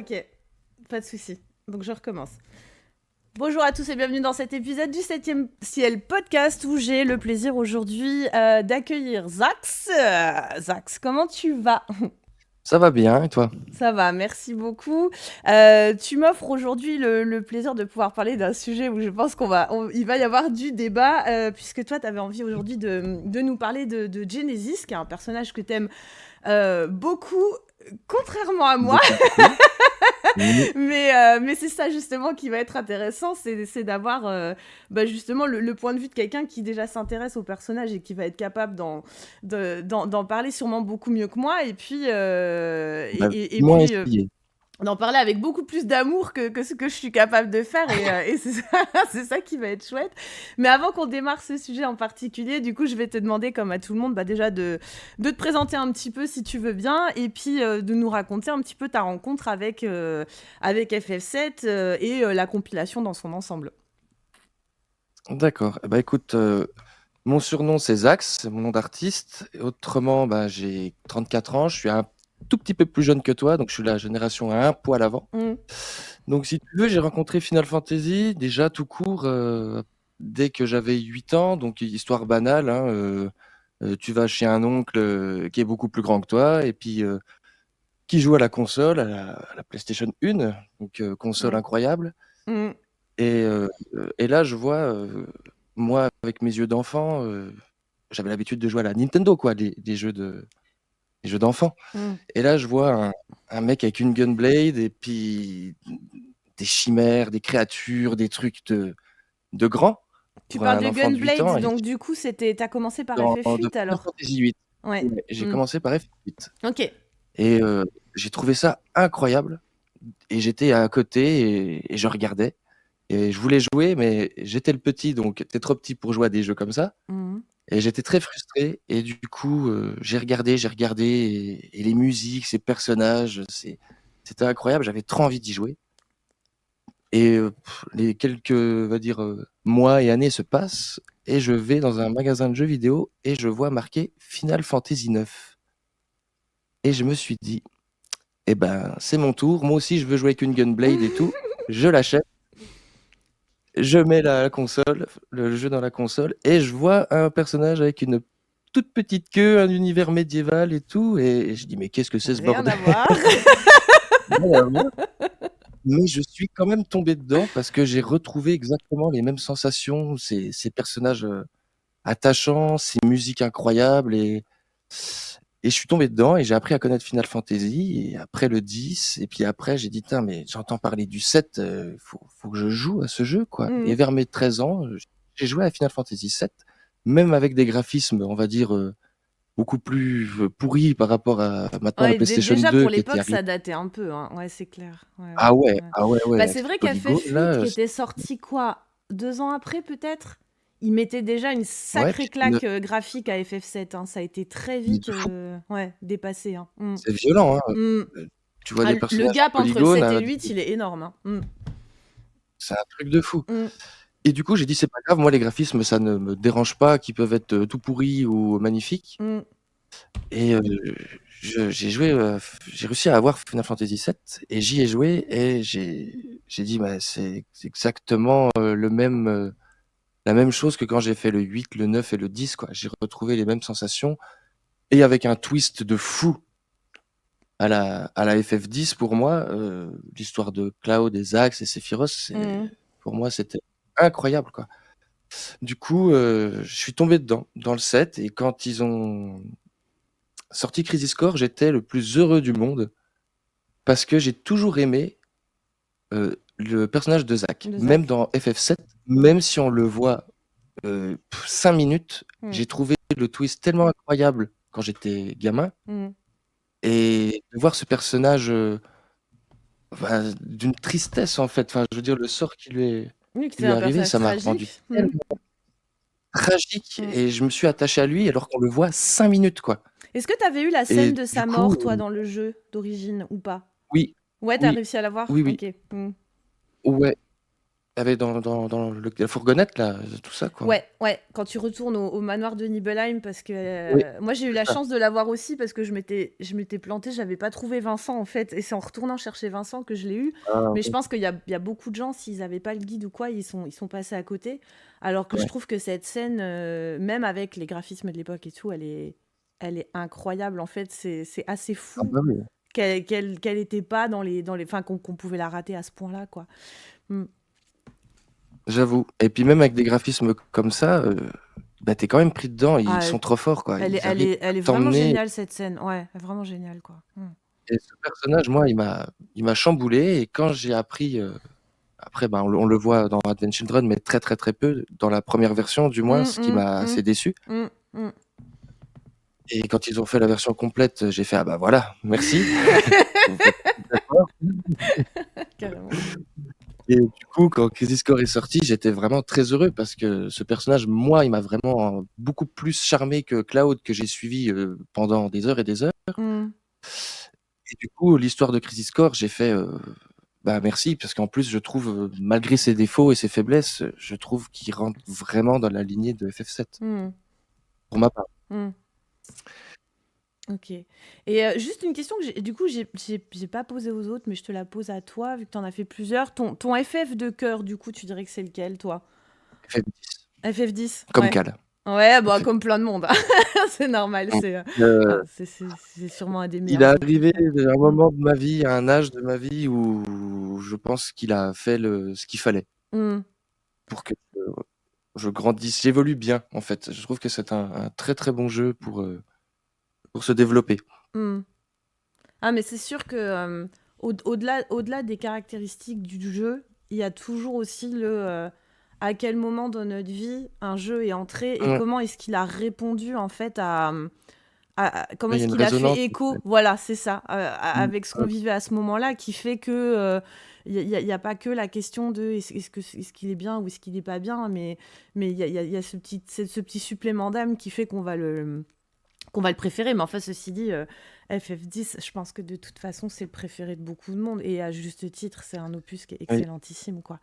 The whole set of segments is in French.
Ok, pas de souci. Donc je recommence. Bonjour à tous et bienvenue dans cet épisode du 7e ciel podcast où j'ai le plaisir aujourd'hui d'accueillir Zax. Zax, comment tu vas? Ça va bien, et toi? Ça va, merci beaucoup. Tu m'offres aujourd'hui le plaisir de pouvoir parler d'un sujet où je pense il va y avoir du débat, puisque toi, tu avais envie aujourd'hui de nous parler de Genesis, qui est un personnage que tu aimes beaucoup, contrairement à moi. Beaucoup, beaucoup. Oui. Mais c'est ça justement qui va être intéressant, c'est d'avoir justement le point de vue de quelqu'un qui déjà s'intéresse au personnage et qui va être capable d'en parler sûrement beaucoup mieux que moi. Et puis, Bah, moi essayer. d'en parler avec beaucoup plus d'amour que ce que je suis capable de faire. Et c'est ça, c'est ça qui va être chouette. Mais avant qu'on démarre ce sujet en particulier, du coup, je vais te demander, comme à tout le monde, déjà de te présenter un petit peu si tu veux bien. Et puis de nous raconter un petit peu ta rencontre avec FF7 et la compilation dans son ensemble. D'accord. Bah écoute, mon surnom c'est Zax, c'est mon nom d'artiste. Et autrement, bah, j'ai 34 ans, je suis un tout petit peu plus jeune que toi, donc je suis la génération à un poil avant. Mm. Donc si tu veux, j'ai rencontré Final Fantasy déjà tout court dès que j'avais 8 ans, donc histoire banale, hein, tu vas chez un oncle qui est beaucoup plus grand que toi, et puis qui joue à la console, à la PlayStation 1, donc console Mm. incroyable. Mm. Et, euh, et là, je vois, moi, avec mes yeux d'enfant, j'avais l'habitude de jouer à la Nintendo, quoi, des jeux d'enfants. Mm. Et là, je vois un mec avec une Gunblade et puis des chimères, des créatures, des trucs de grand Tu pour parles un de enfant de 8 ans. Gunblade, Et donc du coup, t'as commencé par de FF8 Final alors? Fantasy 8. Ouais. Ouais, j'ai Mm. commencé par F8. Ok. Et j'ai trouvé ça incroyable. Et j'étais à côté et je regardais. Et je voulais jouer, mais j'étais le petit, donc t'es trop petit pour jouer à des jeux comme ça. Mm. Et j'étais très frustré. Et du coup, j'ai regardé, et les musiques, ces personnages, c'était incroyable. J'avais trop envie d'y jouer. Et les quelques, on va dire, mois et années se passent. Et je vais dans un magasin de jeux vidéo et je vois marqué Final Fantasy 9. Et je me suis dit, eh ben, c'est mon tour. Moi aussi, je veux jouer avec une Gunblade et tout. Je l'achète. Je mets la console, le jeu dans la console, et je vois un personnage avec une toute petite queue, un univers médiéval et tout, et je dis mais qu'est-ce que c'est ce Rien bordel? à voir. Rien à voir. Mais je suis quand même tombé dedans parce que j'ai retrouvé exactement les mêmes sensations, ces personnages attachants, ces musiques incroyables, et je suis tombé dedans et j'ai appris à connaître Final Fantasy, et après le 10, et puis après j'ai dit, tiens, mais j'entends parler du 7, faut que je joue à ce jeu, quoi. Et Mm. vers mes 13 ans, j'ai joué à Final Fantasy 7, même avec des graphismes, on va dire, beaucoup plus pourris par rapport à maintenant la Ouais, PlayStation déjà 2 pour qui était l'époque, arrivée. ça datait un peu, hein. Ouais, c'est clair. Ouais, Ah ouais, ouais. ah ouais, ouais, Bah, avec c'est ces vrai polygones qu'FF8, là, qui était sorti quoi, 2 ans après peut-être, il mettait déjà une ouais, sacrée puis claque graphique à FF7, hein. Ça a été très mais vite de fou, ouais, dépassé, hein. Mm. c'est violent, hein. Mm. Tu vois Ah, des le personnages en gap entre le polygone, 7 et le 8, il est énorme, hein. Mm. c'est un truc de fou. Mm. Et du coup, j'ai dit, c'est pas grave, moi, les graphismes, ça ne me dérange pas, qu'ils peuvent être tout pourris ou magnifiques. Mm. Et j'ai joué, j'ai réussi à avoir Final Fantasy VII, et j'y ai joué, et j'ai dit, bah, c'est exactement la même chose que quand j'ai fait le 8, le 9 et le 10, quoi. J'ai retrouvé les mêmes sensations, et avec un twist de fou à la FF10 pour moi, l'histoire de Cloud et Zax et Sephiroth, Mm. pour moi, c'était incroyable, quoi. Du coup, je suis tombé dedans, dans le set, et quand ils ont sorti Crisis Core, j'étais le plus heureux du monde parce que j'ai toujours aimé le personnage de Zack. De Même Zack. dans FF7, même si on le voit 5 minutes, Mm. j'ai trouvé le twist tellement incroyable quand j'étais gamin, Mm. et de voir ce personnage d'une tristesse en fait. Enfin, je veux dire, le sort Oui, que qui c'est lui est un arrivé, personnage ça m'a rendu tragique. Mm. tellement tragique, Mm. et je me suis attaché à lui alors qu'on le voit 5 minutes, quoi. Est-ce que t'avais eu la scène Et de du sa coup, mort, toi, dans le jeu d'origine, ou pas? oui, Ouais, t'as oui, réussi à la voir? oui, oui, Ok. Mm. ouais. avait dans la fourgonnette, là, tout ça, quoi. Ouais, ouais, quand tu retournes au manoir de Nibelheim, parce que Oui, moi j'ai eu c'est la ça. chance de l'avoir aussi parce que je m'étais plantée, j'avais pas trouvé Vincent en fait, et c'est en retournant chercher Vincent que je l'ai eu. Ah Mais je oui, pense qu'il y a beaucoup de gens, s'ils avaient pas le guide ou quoi, ils sont passés à côté. Alors que je ouais. trouve que cette scène, même avec les graphismes de l'époque et tout, elle est incroyable. En fait, c'est assez Ah fou bah oui, qu'elle était pas enfin qu'on pouvait la rater à ce point-là, quoi. Mm. j'avoue. Et puis même avec des graphismes comme ça, bah, tu quand même pris dedans. Ils Ah, sont trop forts, quoi. elle est, Ils elle arrivent est, à elle est vraiment t'emmener. géniale cette scène. Ouais, elle est vraiment géniale, quoi. Mm. Et ce personnage, moi, il m'a chamboulé. Et quand j'ai appris, après, ben, on le voit dans Advent Children, mais très très très peu, dans la première version du moins, Mm, ce qui mm, m'a mm, assez déçu. mm, mm. Et quand ils ont fait la version complète, j'ai fait ah bah voilà, merci. Vous faites d'accord. Carrément. Et du coup, quand Crisis Core est sorti, j'étais vraiment très heureux parce que ce personnage, moi, il m'a vraiment beaucoup plus charmé que Cloud que j'ai suivi pendant des heures et des heures. Mm, Et du coup, l'histoire de Crisis Core, j'ai fait bah merci parce qu'en plus, je trouve, malgré ses défauts et ses faiblesses, je trouve qu'il rentre vraiment dans la lignée de FF7, mm, pour ma part. mm. Ok. Et juste une question que du coup, j'ai pas posée aux autres, mais je te la pose à toi, vu que tu en as fait plusieurs. Ton FF de cœur, du coup, tu dirais que c'est lequel, toi? FF10, FF10, comme ouais. Cal. Ouais, bah, FF. comme plein de monde. C'est normal, Euh, c'est sûrement un des il est meilleurs arrivé FF. Ouais. à un Mm, moment de ma vie, à un âge de ma vie où je pense qu'il a fait ce qu'il fallait mm, pour que je grandisse, j'évolue bien en fait. Je trouve que c'est un très très bon jeu pour se développer. mm. Ah, mais c'est sûr que au-delà des caractéristiques du jeu, il y a toujours aussi à quel moment dans notre vie un jeu est entré et Ouais. comment est-ce qu'il a répondu en fait comment Il y a est-ce une qu'il a fait résonance. écho, voilà, c'est ça, Mm. avec ce qu'on vivait à ce moment-là, qui fait que y a pas que la question de est-ce qu'il est bien ou est-ce qu'il est pas bien, mais il y a ce petit supplément d'âme qui fait qu'on va le préférer. Mais enfin, ceci dit, FF10, je pense que de toute façon, c'est le préféré de beaucoup de monde. Et à juste titre, c'est un opus qui est Oui. excellentissime, quoi.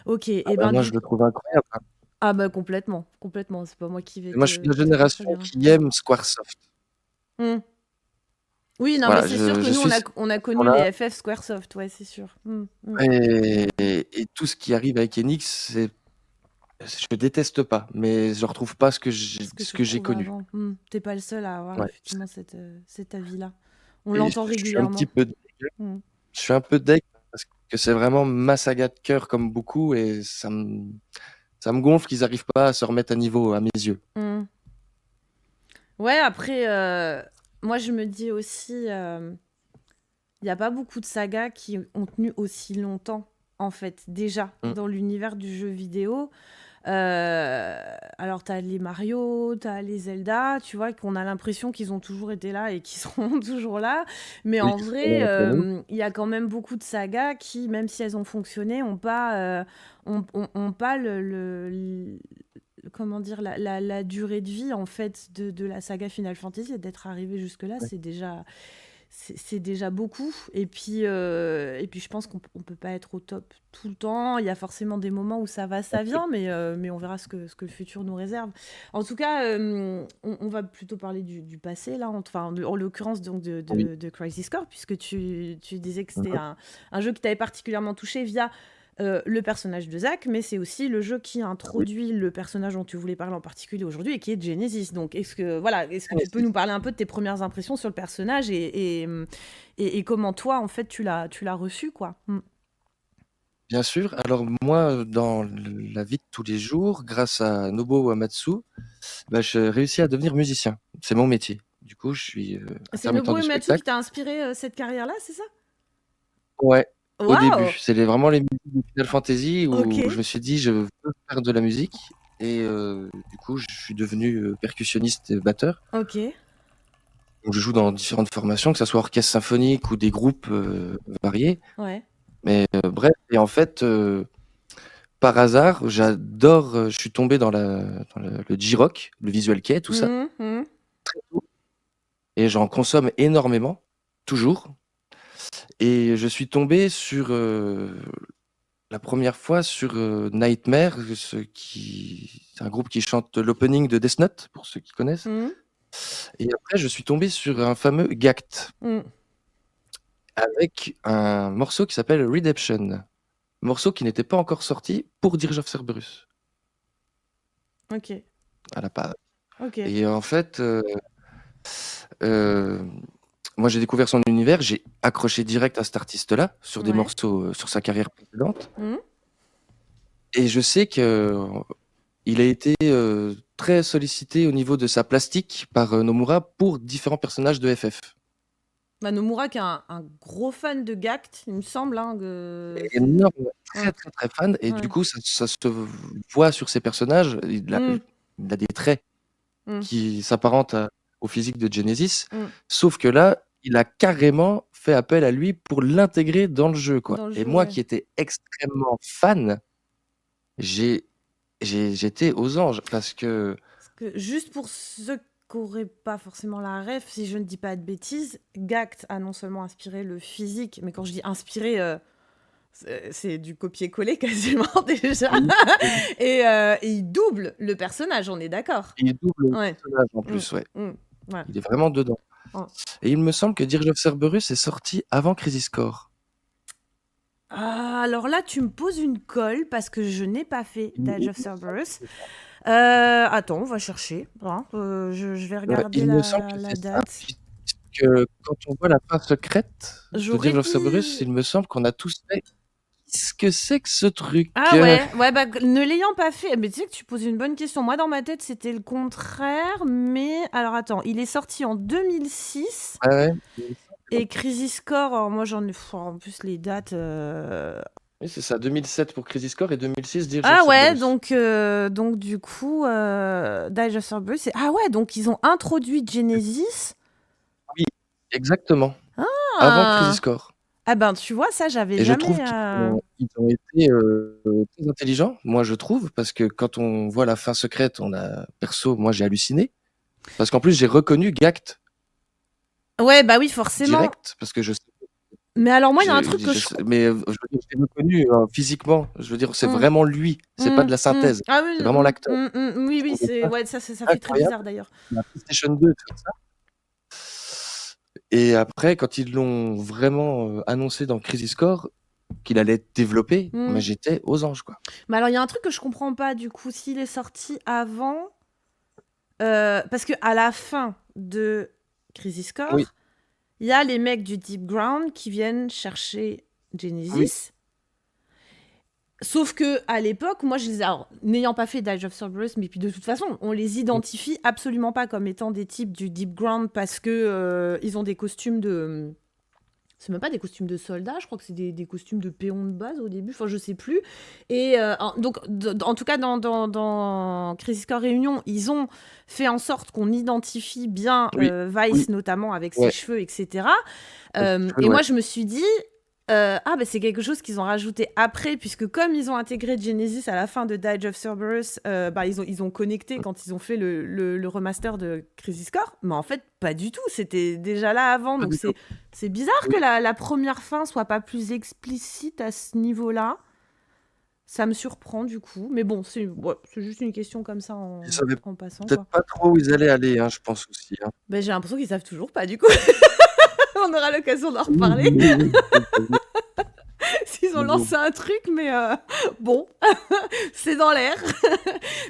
Ok, Ah et bah, ben moi, du je coup... le trouve incroyable, hein. Ah bah complètement, complètement. C'est pas moi qui vais Et moi, je suis de la te génération contredire. qui aime Squaresoft. Hmm. Oui, non, mais Voilà, c'est sûr que je nous, suis on a, cette on a connu génération-là. les FF Squaresoft, ouais, c'est sûr. Et tout ce qui arrive avec Enix, je déteste pas, mais je retrouve pas Ce que ce tu que j'ai retrouvais connu. avant. T'es pas le seul à avoir Ouais. effectivement cet avis-là. On Et l'entend je suis un petit régulièrement. peu deg. Hmm. Je suis un peu deg parce que c'est vraiment ma saga de cœur comme beaucoup et ça me gonfle qu'ils arrivent pas à se remettre à niveau à mes yeux. Hmm. Ouais, après, moi je me dis aussi, il n'y a pas beaucoup de sagas qui ont tenu aussi longtemps, en fait, déjà, Mm. dans l'univers du jeu vidéo. Alors, t'as les Mario, t'as les Zelda, tu vois, qu'on a l'impression qu'ils ont toujours été là et qu'ils seront toujours là. Mais Oui, en ils vrai, seront après nous. il y a quand même beaucoup de sagas qui, même si elles ont fonctionné, ont pas comment dire, la durée de vie, en fait, de la saga Final Fantasy. Et d'être arrivé jusque-là, Ouais. c'est déjà beaucoup. Et puis je pense qu'on peut pas être au top tout le temps. Il y a forcément des moments où ça va, ça vient, mais on verra ce que le futur nous réserve. En tout cas, on va plutôt parler du passé, là, enfin, en l'occurrence donc Oui. de Crisis Core, puisque tu disais que c'était Mhm. un jeu qui t'avait particulièrement touché via le personnage de Zack, mais c'est aussi le jeu qui Oui. introduit le personnage dont tu voulais parler en particulier aujourd'hui et qui est Genesis. Donc, est-ce que tu peux Genesis. nous parler un peu de tes premières impressions sur le personnage et comment toi, en fait, tu l'as reçu, quoi. Bien sûr. Alors moi, dans la vie de tous les jours, grâce à Nobuo Uematsu, bah, je réussis à devenir musicien. C'est mon métier. Du coup, je suis C'est intermittent Nobuo du Uematsu qui spectacle. t'a inspiré cette carrière-là, c'est ça? Ouais, au Waouh! début. Vraiment les musiques de Final Fantasy Ok, où je me suis dit, je veux faire de la musique. Et du coup, je suis devenu percussionniste et batteur. ok. Donc, je joue dans différentes formations, que ce soit orchestre symphonique ou des groupes variés. Ouais. Mais bref, et en fait, par hasard, j'adore, je suis tombé le J-Rock, le visual kei, tout ça. Mhm, mhm. Et j'en consomme énormément, toujours. Et je suis tombé sur la première fois sur Nightmare, c'est un groupe qui chante l'opening de Death Note, pour ceux qui connaissent. Hmm. Et après, je suis tombé sur un fameux Gact Hmm. avec un morceau qui s'appelle Redemption. Morceau qui n'était pas encore sorti pour Dirge of Cerberus Ok, à la base. ok. Et en fait, euh, moi j'ai découvert son univers, j'ai accroché direct à cet artiste-là sur des Ouais. morceaux sur sa carrière précédente. Hmm. Et je sais que il a été très sollicité au niveau de sa plastique par Nomura pour différents personnages de FF. Bah, Nomura qui est un gros fan de Gact, il me semble. Hein, Énorme, Ouais. très très très fan. Et du Ouais. coup, ça se voit sur ses personnages. Hmm. Il a des traits Hmm. qui s'apparentent au physique de Genesis. Hmm. Sauf que là, il a carrément fait appel à lui pour l'intégrer dans le jeu, quoi. Dans le Et jeu, moi ouais. qui étais extrêmement fan, j'étais aux anges parce que Parce que juste pour ceux qui n'auraient pas forcément la ref, si je ne dis pas de bêtises, Gact a non seulement inspiré le physique, mais quand je dis inspiré, c'est du copier-coller quasiment déjà. Et il double le personnage, on est d'accord. il double le Ouais. personnage en Mm, plus, ouais. ouais. Il est vraiment dedans. Oh. Et il me semble que Dirge of Cerberus est sorti avant Crisis Core. Ah, alors là, tu me poses une colle parce que je n'ai pas fait Dodge of Il me semble que Cerberus. c'est ça. Attends, on va chercher. Hein. Je vais Ouais, regarder il me semble que la c'est ça, date. puisque quand on voit la fin secrète de J'aurais Dirge of Cerberus, dit. il me semble qu'on a tous fait qu'est-ce que c'est que ce truc? Ah ouais, bah, ne l'ayant pas fait, mais tu sais que tu poses une bonne question. Moi, dans ma tête, c'était le contraire, mais alors attends, il est sorti en 2006 Ah ouais, il me semble que- et Crisis Core, alors moi j'en ai en plus les dates. Oui, c'est ça, 2007 pour Crisis Core et 2006 Dirge of Ah ouais, Cerberus. donc du coup, Dodge of Cerberus, ah ouais, donc ils ont introduit Genesis. Oui, exactement, avant Crisis Ah, Core. ah ben tu vois, ça j'avais Et je jamais. trouve qu'ils ont été très intelligents, moi je trouve, parce que quand on voit la fin secrète, perso, moi j'ai halluciné. Parce qu'en plus, j'ai reconnu Gact Ouais, bah oui, forcément. direct, parce que je sais, Mais alors moi, il y a un truc que mais je veux dire, je l'ai reconnu physiquement. Je veux dire, c'est Hmm. vraiment lui, c'est pas de la synthèse, Ah oui, c'est vraiment l'acteur. oui, Je oui, trouvais c'est ça ouais, ça fait très incroyable. bizarre d'ailleurs. La PlayStation 2 de faire ça. Et après, quand ils l'ont vraiment annoncé dans Crisis Core, qu'il allait être développé, mais j'étais aux anges, quoi. Mais alors, il y a un truc que je comprends pas, du coup, s'il est sorti avant. Parce que à la fin de Crisis Core, Oui, il y a les mecs du Deep Ground qui viennent chercher oui, Genesis. Sauf que à l'époque, moi, alors, n'ayant pas fait d'Age of Cerberus, mais puis de toute façon, on les identifie absolument pas comme étant des types du Deep Ground parce que ils ont des costumes de. C'est même pas des costumes de soldats, je crois que c'est des costumes de péons de base au début, enfin je sais plus. Et donc, en tout cas, dans Crisis Core Réunion, ils ont fait en sorte qu'on identifie bien oui, Vice, oui, notamment avec ses ouais. cheveux, etc. Ouais. Et moi, je me suis dit, bah, c'est quelque chose qu'ils ont rajouté après, puisque comme ils ont intégré Genesis à la fin de Dodge of Cerberus, bah, ils ont connecté quand ils ont fait le remaster de Crisis Core. Mais en fait, pas du tout. C'était déjà là avant. Pas Donc du tout. c'est bizarre Oui. que la première fin soit pas plus explicite à ce niveau-là. Ça me surprend du coup. Mais bon, c'est juste une question comme ça Ils savaient en passant, peut-être quoi. pas trop où ils allaient aller, hein, je pense aussi. Hein. Ben, j'ai l'impression qu'ils savent toujours pas du coup. On aura l'occasion d'en Oui, reparler. oui, oui. S'ils ont lancé un truc, mais bon, c'est dans l'air.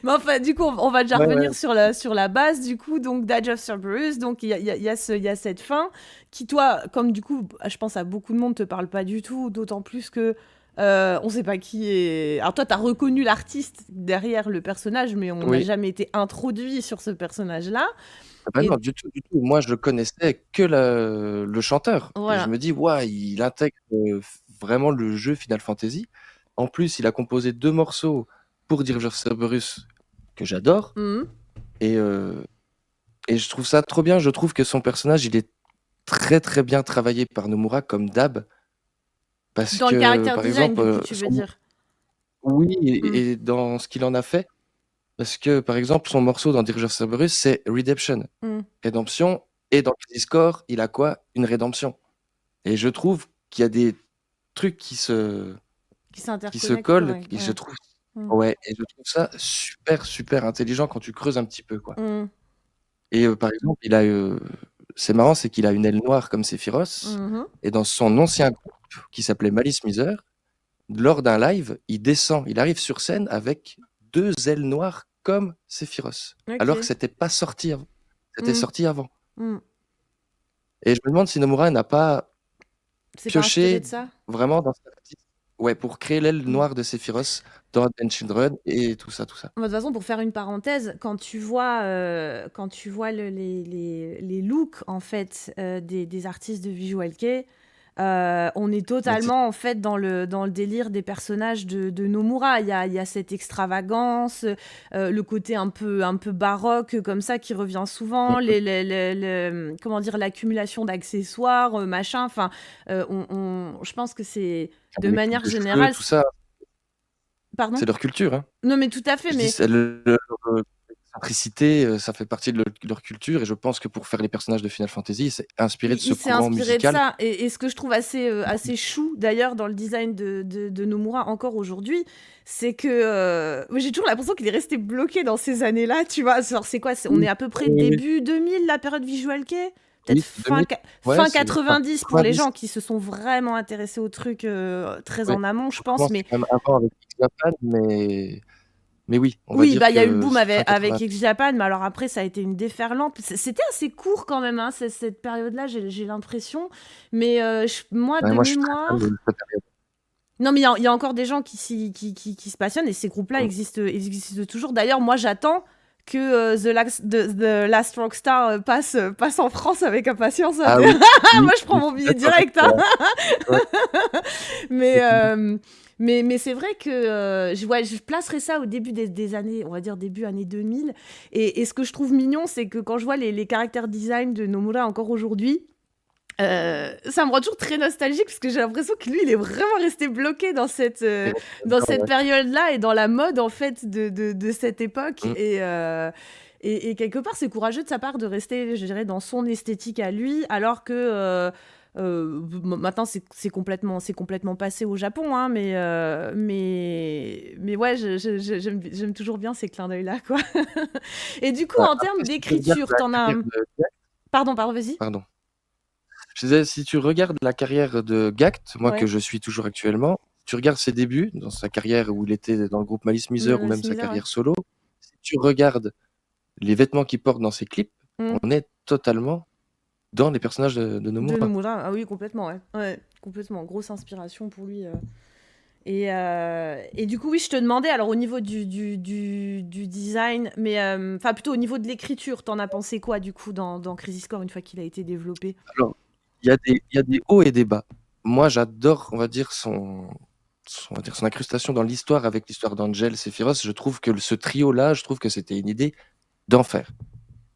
Mais enfin, du coup, on va déjà Ouais, revenir ouais. sur la base, du coup, donc Dodge of Cerberus, donc il y a cette fin qui, toi, comme du coup, je pense à beaucoup de monde, te parle pas du tout, d'autant plus que on sait pas qui est... Alors toi, t'as reconnu l'artiste derrière le personnage, mais on n'a Oui. jamais été introduit sur ce personnage-là. Ah bah Et non, du tout, du tout. Moi, je connaissais que le chanteur. Et je voilà. me dis, ouais, il intègre vraiment le jeu Final Fantasy. En plus, il a composé 2 morceaux pour Dirge of Cerberus que j'adore. Mhm. Et, et je trouve ça trop bien. Je trouve que son personnage, il est très très bien travaillé par Nomura comme d'hab. Parce Dans le que, character par design, exemple, du coup, tu veux dire. oui, Mhm. et dans ce qu'il en a fait. Parce que, par exemple, son morceau dans Dirge of Cerberus, c'est Redemption. Mhm. Rédemption. Et dans Crisis Core, il a quoi? Une rédemption. Et je trouve qu'il y a des trucs Qui qui se s'interconnectent, collent, ouais. et je trouve, Mm. ouais, et je trouve ça super, super intelligent quand tu creuses un petit peu, quoi. Mm. Et par exemple, c'est marrant, c'est qu'il a une aile noire comme Sephiroth, Mhm. et dans son ancien groupe qui s'appelait Malice Mizer, lors d'un live, il arrive sur scène avec 2 ailes noires comme Sephiroth, alors que Ok. c'était pas sorti avant. C'était Mm. sorti avant. Mm. Et je me demande si Nomura n'a pas C'est pas inspiré pioché de ça? vraiment dans cet artiste, ouais, pour créer l'aile Mm. noire de Sephiroth dans Advent Children et tout ça, tout ça. De toute façon, pour faire une parenthèse, quand tu vois les looks en fait des artistes de Visual Kei, on est Mais c'est totalement en fait dans le délire des personnages de Nomura. Il y a cette extravagance, le côté un peu baroque comme ça qui revient souvent, comment dire, l'accumulation d'accessoires, machin. Enfin, je pense que c'est de les coupes manière de cheveux, générale. tout ça, Pardon? c'est leur culture, hein. Non, mais tout à fait, Je dis, mais c'est leur excentricité, ça fait partie de leur culture, et je pense que pour faire les personnages de Final Fantasy, c'est inspiré de ce il s'est courant inspiré de musical. ça. Et ce que je trouve assez chou, d'ailleurs, dans le design de Nomura encore aujourd'hui, c'est que moi, j'ai toujours l'impression qu'il est resté bloqué dans ces années-là, tu vois. Genre, c'est quoi? On est Oui, à peu près oui, oui, oui. début 2000, la période Visual Kei? Peut-être Oui, c'est 2000. Ouais, fin c'est fin 90 pour les 90. gens qui se sont vraiment intéressés au truc très Ouais, en amont, je pour pense. commencer Mais quand même avant avec X-Japan, mais oui, on va oui, dire bah il y a eu le que boom fin avec 90. X-Japan, mais alors après, ça a été une déferlante. C'était assez court quand même, hein, cette période-là, j'ai l'impression. Mais moi, Ouais, de moi, je suis très fan mémoire. de cette période. Non, mais il y a encore des gens qui se passionnent et ces groupes-là Mmh. existent toujours. D'ailleurs, moi, j'attends que The Last Rockstar passe en France avec impatience. Ah oui, oui, Moi, je prends je mon suis billet d'accord avec direct, hein. toi. Ouais, Mais, c'est fini. mais c'est vrai que ouais, je placerais ça au début des années, on va dire début années 2000. Et ce que je trouve mignon, c'est que quand je vois les caractères design de Nomura encore aujourd'hui, ça me rend toujours très nostalgique parce que j'ai l'impression que lui, il est vraiment resté bloqué Et dans ouais, cette ouais. période-là et dans la mode en fait de cette époque. Mmh. Et quelque part, c'est courageux de sa part de rester, je dirais, dans son esthétique à lui, alors que maintenant c'est complètement passé au Japon, hein, mais ouais, j'aime toujours bien ces clins d'œil-là, quoi. Et du coup, Bah, en termes après, si tu regardes d'écriture, la t'en as carrière un. de Gact, Pardon, vas-y. pardon. Je disais, si tu regardes la carrière de Gact, moi que Ouais. je suis toujours actuellement, tu regardes ses débuts dans sa carrière où il était dans le groupe Malice Mizer ou même sa Similaire, ouais. carrière solo, si tu regardes les vêtements qu'il porte dans ses clips, Mm. on est totalement dans les personnages de De Nomura. Nomura, ah oui, complètement, ouais. Ouais, complètement. Grosse inspiration pour lui. Et du coup, oui, je te demandais, alors au niveau du design, mais enfin plutôt au niveau de l'écriture, t'en as pensé quoi du coup dans Crisis Core une fois qu'il a été développé? Alors, il y a des hauts et des bas. Moi, j'adore, on va dire, on va dire, son incrustation dans l'histoire avec l'histoire d'Angel Sephiroth. Je trouve que ce trio-là, je trouve que c'était une idée d'enfer.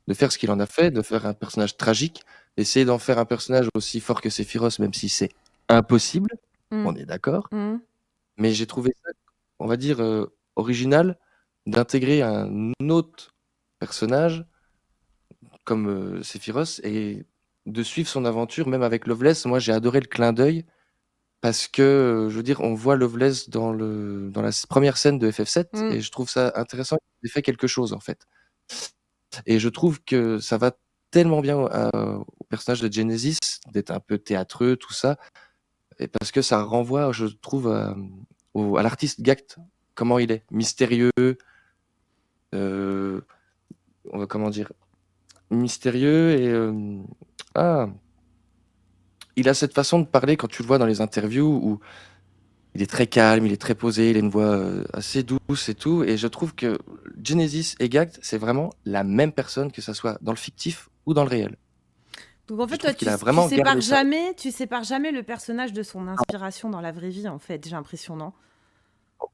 De faire ce qu'il en a fait, de faire un personnage tragique, d'essayer d'en faire un personnage aussi fort que Sephiroth, même si c'est impossible, Mm. on est d'accord. Mm. Mais j'ai trouvé ça, on va dire, original d'intégrer un autre personnage comme Sephiroth et de suivre son aventure, même avec Loveless. Moi, j'ai adoré le clin d'œil parce que, je veux dire, on voit Loveless dans la première scène de FF7 Mm. et je trouve ça intéressant qu'il ait fait quelque chose, en fait. Et je trouve que ça va tellement bien au personnage de Genesis d'être un peu théâtreux, tout ça, et parce que ça renvoie, je trouve, à l'artiste Gact, comment il est, mystérieux, euh, comment dire, mystérieux et ah, il a cette façon de parler quand tu le vois dans les interviews où il est très calme, il est très posé, il a une voix assez douce et tout, et je trouve que Genesis et Gact, c'est vraiment la même personne, que ça soit dans le fictif ou dans le réel. Donc en Je fait, toi, trouve qu'il a vraiment gardé ça. tu sépares jamais le personnage de son inspiration dans la vraie vie, en fait, j'ai l'impression, non?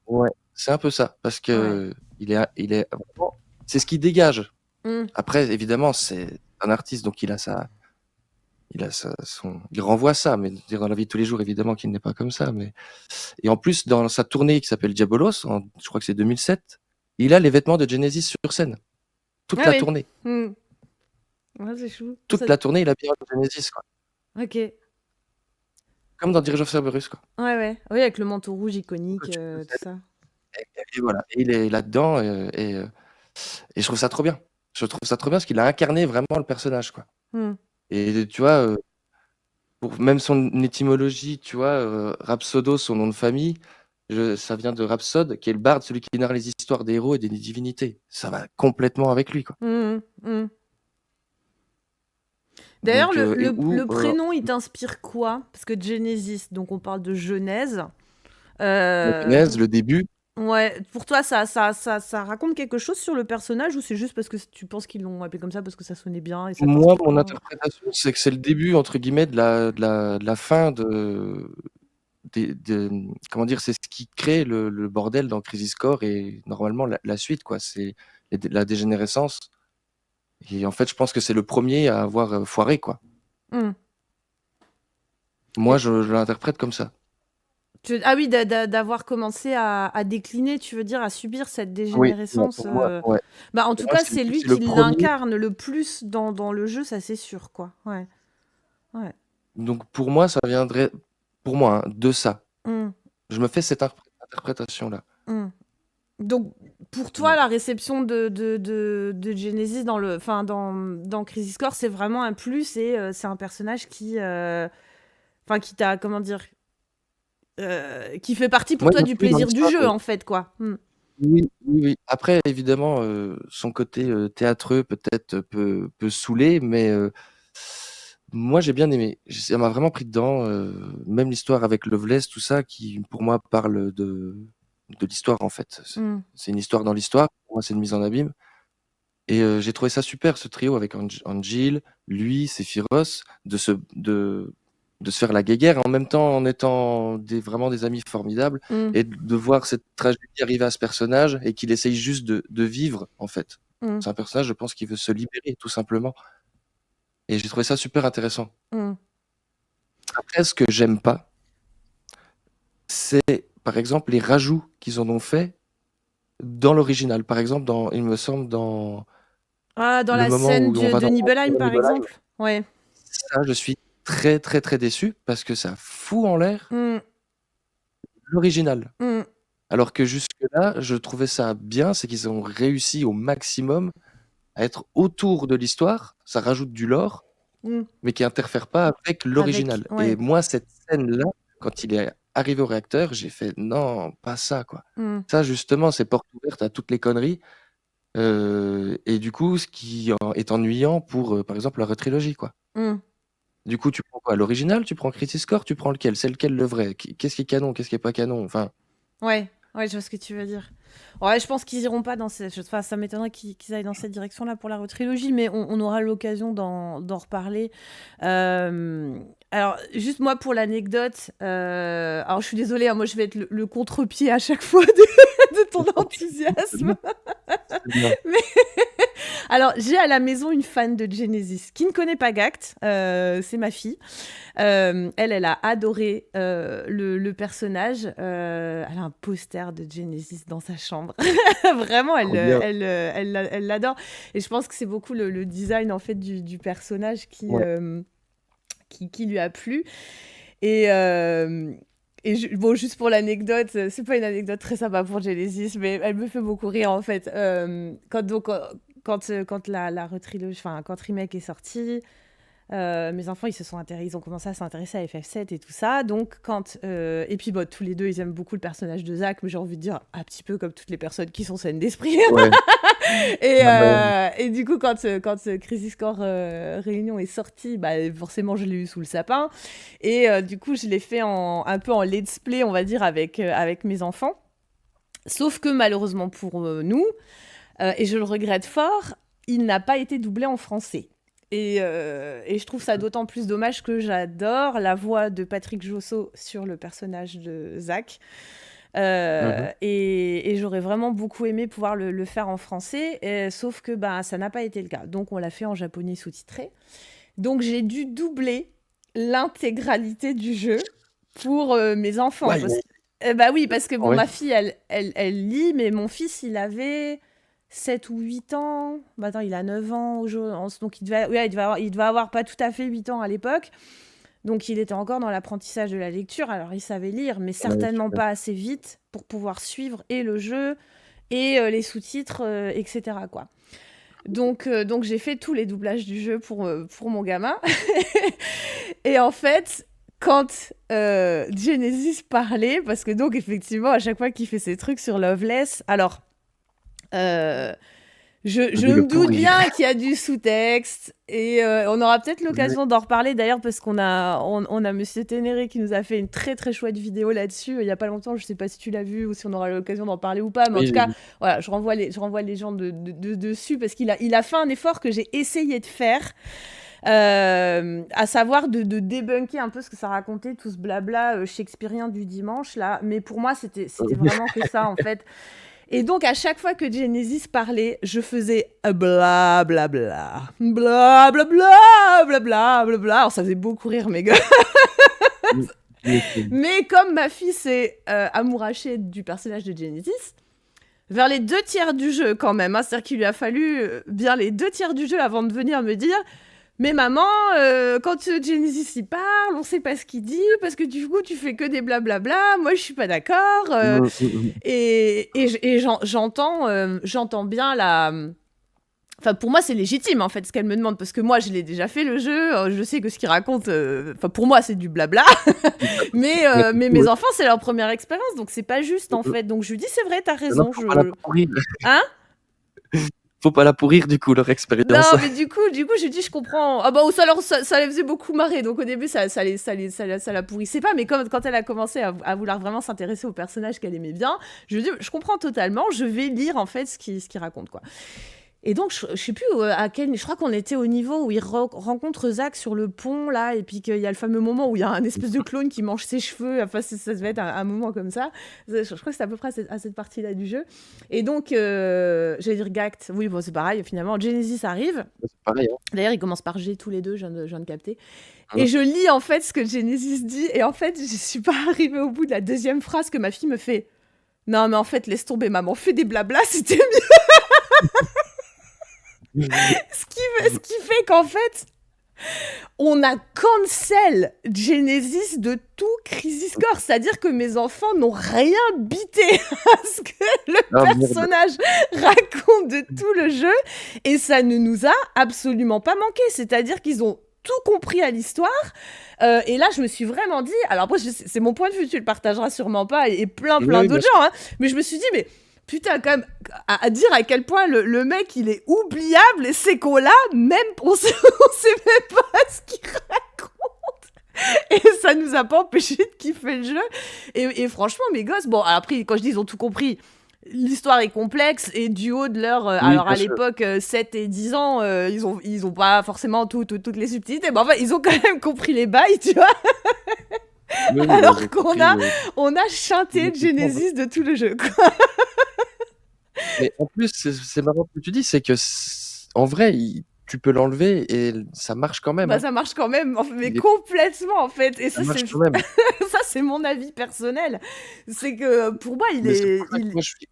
Ouais, c'est un peu ça, parce Ouais. que il est vraiment, c'est ce qui dégage. Mm. Après, évidemment, c'est un artiste, donc il renvoie ça, mais dire dans la vie de tous les jours, évidemment qu'il n'est pas comme ça. Mais et en plus, dans sa tournée qui s'appelle Diabolos, je crois que c'est 2007, il a les vêtements de Genesis sur scène, toute Ah la oui. tournée, Mm. Ouais, c'est chou. toute la tournée, il a bien Genesis, quoi. Ok. comme dans Dirge of Cerberus, quoi. Ouais, ouais. Oui, avec le manteau rouge iconique, Que tu tout possèdes ça. et voilà et il est là-dedans, et je trouve ça trop bien. Je trouve ça trop bien parce qu'il a incarné vraiment le personnage, quoi. Mmh. Et tu vois, pour même son étymologie, tu vois, Rhapsodos, son nom de famille, ça vient de Rhapsode, qui est le barde, celui qui narre les histoires des héros et des divinités. Ça va complètement avec lui, quoi. Mmh mh. Mmh. D'ailleurs, Donc, le, et le, où, le prénom, il t'inspire quoi? Parce que Genesis, donc on parle de Genèse. la Euh, genèse, le début. ouais, pour toi, ça raconte quelque chose sur le personnage ou c'est juste parce que tu penses qu'ils l'ont appelé comme ça parce que ça sonnait bien et ça Moi, t'inspire mon quoi? interprétation, c'est que c'est le début, entre guillemets, de la fin comment dire, c'est ce qui crée le bordel dans Crisis Core et normalement la suite, quoi. C'est la dégénérescence. Et en fait, je pense que c'est le premier à avoir foiré, quoi. Hmm. Moi, Et je l'interprète comme ça. ah oui, d'avoir commencé à décliner, tu veux dire, à subir cette Oui, ouais, dégénérescence. pour moi, ouais. Bah, en Pour tout moi, cas, c'est c'est lui, lui c'est le qui premier. l'incarne le plus dans le jeu, ça c'est sûr, quoi. Ouais, ouais. Donc, pour moi, ça viendrait, pour moi, hein, de ça. Hmm. Je me fais cette interprétation-là. Hmm. Donc, pour toi, Ouais. la réception de Genesis enfin, dans Crisis Core, c'est vraiment un plus et c'est un personnage enfin, qui t'a, comment dire, qui fait partie pour Moi, il toi m'a du plu dans plaisir du l'histoire. jeu, en fait, quoi. Hmm. Oui, oui, oui. Après, évidemment, son côté théâtreux peut-être peut saouler, mais moi j'ai bien aimé. Ça m'a vraiment pris dedans. Même l'histoire avec Loveless, tout ça, qui pour moi parle de l'histoire en fait. Hmm. C'est une histoire dans l'histoire. Pour moi, c'est une mise en abîme. Et j'ai trouvé ça super ce trio avec Angel, lui, Sephiroth, de se faire la guéguerre en même temps en étant vraiment des amis formidables Hmm. et de voir cette tragédie arriver à ce personnage et qu'il essaye juste de vivre en fait. Hmm. C'est un personnage, je pense, qui veut se libérer tout simplement. Et j'ai trouvé ça super intéressant. Hmm. Après, ce que j'aime pas, c'est par exemple les rajouts qu'ils en ont fait dans l'original. Par exemple, il me semble, dans Ah, dans le la moment scène où on va de dans Nibelheim, par Nibelheim. exemple. Ouais. Ça, je suis très, très, très déçu parce que ça fout en l'air Hmm. l'original. Hmm. Alors que jusque-là, je trouvais ça bien, c'est qu'ils ont réussi au maximum à être autour de l'histoire, ça rajoute du lore, Hmm. mais qui interfère pas avec Avec, l'original. Et ouais. moi, cette scène-là, quand il est arrivé au réacteur, j'ai fait: «Non, pas ça, quoi». Hmm. Ça, justement, c'est porte ouverte à toutes les conneries, et du coup, ce qui en est ennuyant pour, par exemple, la retrilogie, quoi. Hmm. Du coup, tu prends quoi? L'original? Tu prends Crisis Core? Tu prends lequel? C'est lequel le vrai? Qu'est-ce qui est canon? Qu'est-ce qui est pas canon? Enfin, Ouais, ouais, je vois ce que tu veux dire. Ouais, je pense qu'ils iront pas dans cette. Enfin, ça m'étonnerait qu'ils aillent dans cette direction-là pour la retrilogie, mais on aura l'occasion d'en reparler. Alors, juste moi pour l'anecdote, alors je suis désolée, hein, moi je vais être le contre-pied à chaque fois de ton c'est bien, enthousiasme. c'est bien. Mais alors, j'ai à la maison une fan de Genesis qui ne connaît pas Gact, c'est ma fille. Elle a adoré le personnage. Elle a un poster de Genesis dans sa chambre. Vraiment, Trop bien. elle l'adore. Et je pense que c'est beaucoup le design en fait du personnage Ouais. qui lui a plu. Et, bon, juste pour l'anecdote, c'est pas une anecdote très sympa pour Genesis, mais elle me fait beaucoup rire en fait. Quand la retrilogie, enfin quand Remake est sorti, mes enfants, ils ont commencé à s'intéresser à FF7 et tout ça. Donc, et puis, tous les deux, ils aiment beaucoup le personnage de Zack, mais j'ai envie de dire un petit peu comme toutes les personnes qui sont saines d'esprit. Ouais. Ah bah, Et du coup, quand Crisis Core Réunion est sorti, bah, forcément, je l'ai eu sous le sapin. Et du coup, je l'ai fait un peu en let's play, on va dire, avec mes enfants. Sauf que malheureusement pour nous, et je le regrette fort, il n'a pas été doublé en français. Et je trouve ça d'autant plus dommage que j'adore la voix de Patrick Josso sur le personnage de Zack. mmh. Et j'aurais vraiment beaucoup aimé pouvoir le faire en français, sauf que bah, ça n'a pas été le cas. Donc on l'a fait en japonais sous-titré. Donc j'ai dû doubler l'intégralité du jeu pour mes enfants. Ouais, Bah oui, parce que bon, ouais. ma fille, elle lit, mais mon fils, il avait 7 ou 8 ans. Bah attends, il a 9 ans, donc il devait avoir pas tout à fait 8 ans à l'époque. Donc il était encore dans l'apprentissage de la lecture. Alors il savait lire, mais Ouais, certainement super. pas assez vite pour pouvoir suivre et le jeu et les sous-titres, etc. quoi. Donc j'ai fait tous les doublages du jeu pour mon gamin. Et en fait, quand Genesis parlait, parce que donc effectivement, à chaque fois qu'il fait ses trucs sur Loveless, alors euh, je De le me doute pourrir. bien qu'il y a du sous-texte et on aura peut-être Ouais. l'occasion d'en reparler d'ailleurs parce qu'on a Monsieur Ténéré qui nous a fait une très très chouette vidéo là-dessus il y a pas longtemps. Je sais pas si tu l'as vu ou si on aura l'occasion d'en parler ou pas, mais en Oui, tout j'ai cas, vu. voilà, je renvoie les gens dessus parce qu'il a fait un effort que j'ai essayé de faire. À savoir de débunker un peu ce que ça racontait, tout ce blabla shakespearien du dimanche là. Mais pour moi, c'était vraiment que ça en fait. Et donc, à chaque fois que Genesis parlait, je faisais bla bla bla. Bla bla bla bla bla bla bla. Alors, ça faisait beaucoup rire mes gars. Oui, tu m'étonnes. Mais comme ma fille s'est amourachée du personnage de Genesis, vers les 2 tiers du jeu quand même, hein, c'est-à-dire qu'il lui a fallu bien les 2 tiers du jeu avant de venir me dire mais maman, quand Genesis y parle, on sait pas ce qu'il dit, parce que du coup, tu fais que des blablabla, moi je suis pas d'accord. J'entends bien la. Enfin, pour moi, c'est légitime en fait ce qu'elle me demande, parce que moi je l'ai déjà fait le jeu, je sais que ce qu'il raconte, enfin pour moi c'est du blabla, mais mes enfants c'est leur première expérience, donc c'est pas juste en fait. Donc je lui dis c'est vrai, t'as Non, raison, faut pas la pourrir. Hein? Faut pas la pourrir du coup, leur expérience. Non, mais du coup, je dis, je comprends. Ah bah, ça les faisait beaucoup marrer. Donc au début, ça la pourrissait pas. Mais quand elle a commencé à vouloir vraiment s'intéresser au personnage qu'elle aimait bien, je lui dis, je comprends totalement. Je vais lire en fait ce qu'il raconte, quoi. Et donc, je sais plus à quel. Je crois qu'on était au niveau où il rencontre Zach sur le pont, là, et puis qu'il y a le fameux moment où il y a un espèce de clone qui mange ses cheveux. Enfin, ça devait être un moment comme ça. Je crois que c'est à peu près à cette partie-là du jeu. Et donc, j'allais dire Gact. Oui, bon, c'est pareil, finalement. Genesis arrive. C'est pareil, hein. D'ailleurs, ils commencent par G tous les deux, je viens de capter. Mmh. Et je lis en fait ce que Genesis dit. Et en fait, je suis pas arrivée au bout de la deuxième phrase que ma fille me fait. Non, mais en fait, laisse tomber, maman. Fais des blablas, c'était mieux. Ce qui fait qu'en fait, on a cancel Genesis de tout Crisis Core. C'est-à-dire que mes enfants n'ont rien bité à ce que le personnage raconte de tout le jeu. Et ça ne nous a absolument pas manqué. C'est-à-dire qu'ils ont tout compris à l'histoire. Et là, je me suis vraiment dit... Alors après, c'est mon point de vue, tu le partageras sûrement pas, et plein Oui, d'autres gens. Hein, mais je me suis dit, mais... Putain, quand même, à dire à quel point le mec, il est oubliable, et c'est qu'on l'a, même, on sait même pas ce qu'il raconte. Et ça nous a pas empêché de kiffer le jeu. Et franchement, mes gosses, bon, après, quand je dis ils ont tout compris, l'histoire est complexe, et du haut de leur... oui, alors, bien à sûr. l'époque, 7 et 10 ans, ils ont pas forcément toutes les subtilités, mais enfin, ils ont quand même compris les bails, tu vois. Oui, oui, Alors ils ont qu'on compris a ils chanté ont compris, hein. Genesis de tout le jeu, quoi. Mais en plus, c'est marrant ce que tu dis, c'est que en vrai, tu peux l'enlever et ça marche quand même, Bah, hein. ça marche quand même, mais Il est complètement en fait. Et Ça ça, marche quand même. ça, c'est mon avis personnel. C'est que pour moi, Mais c'est pour ça que moi je suis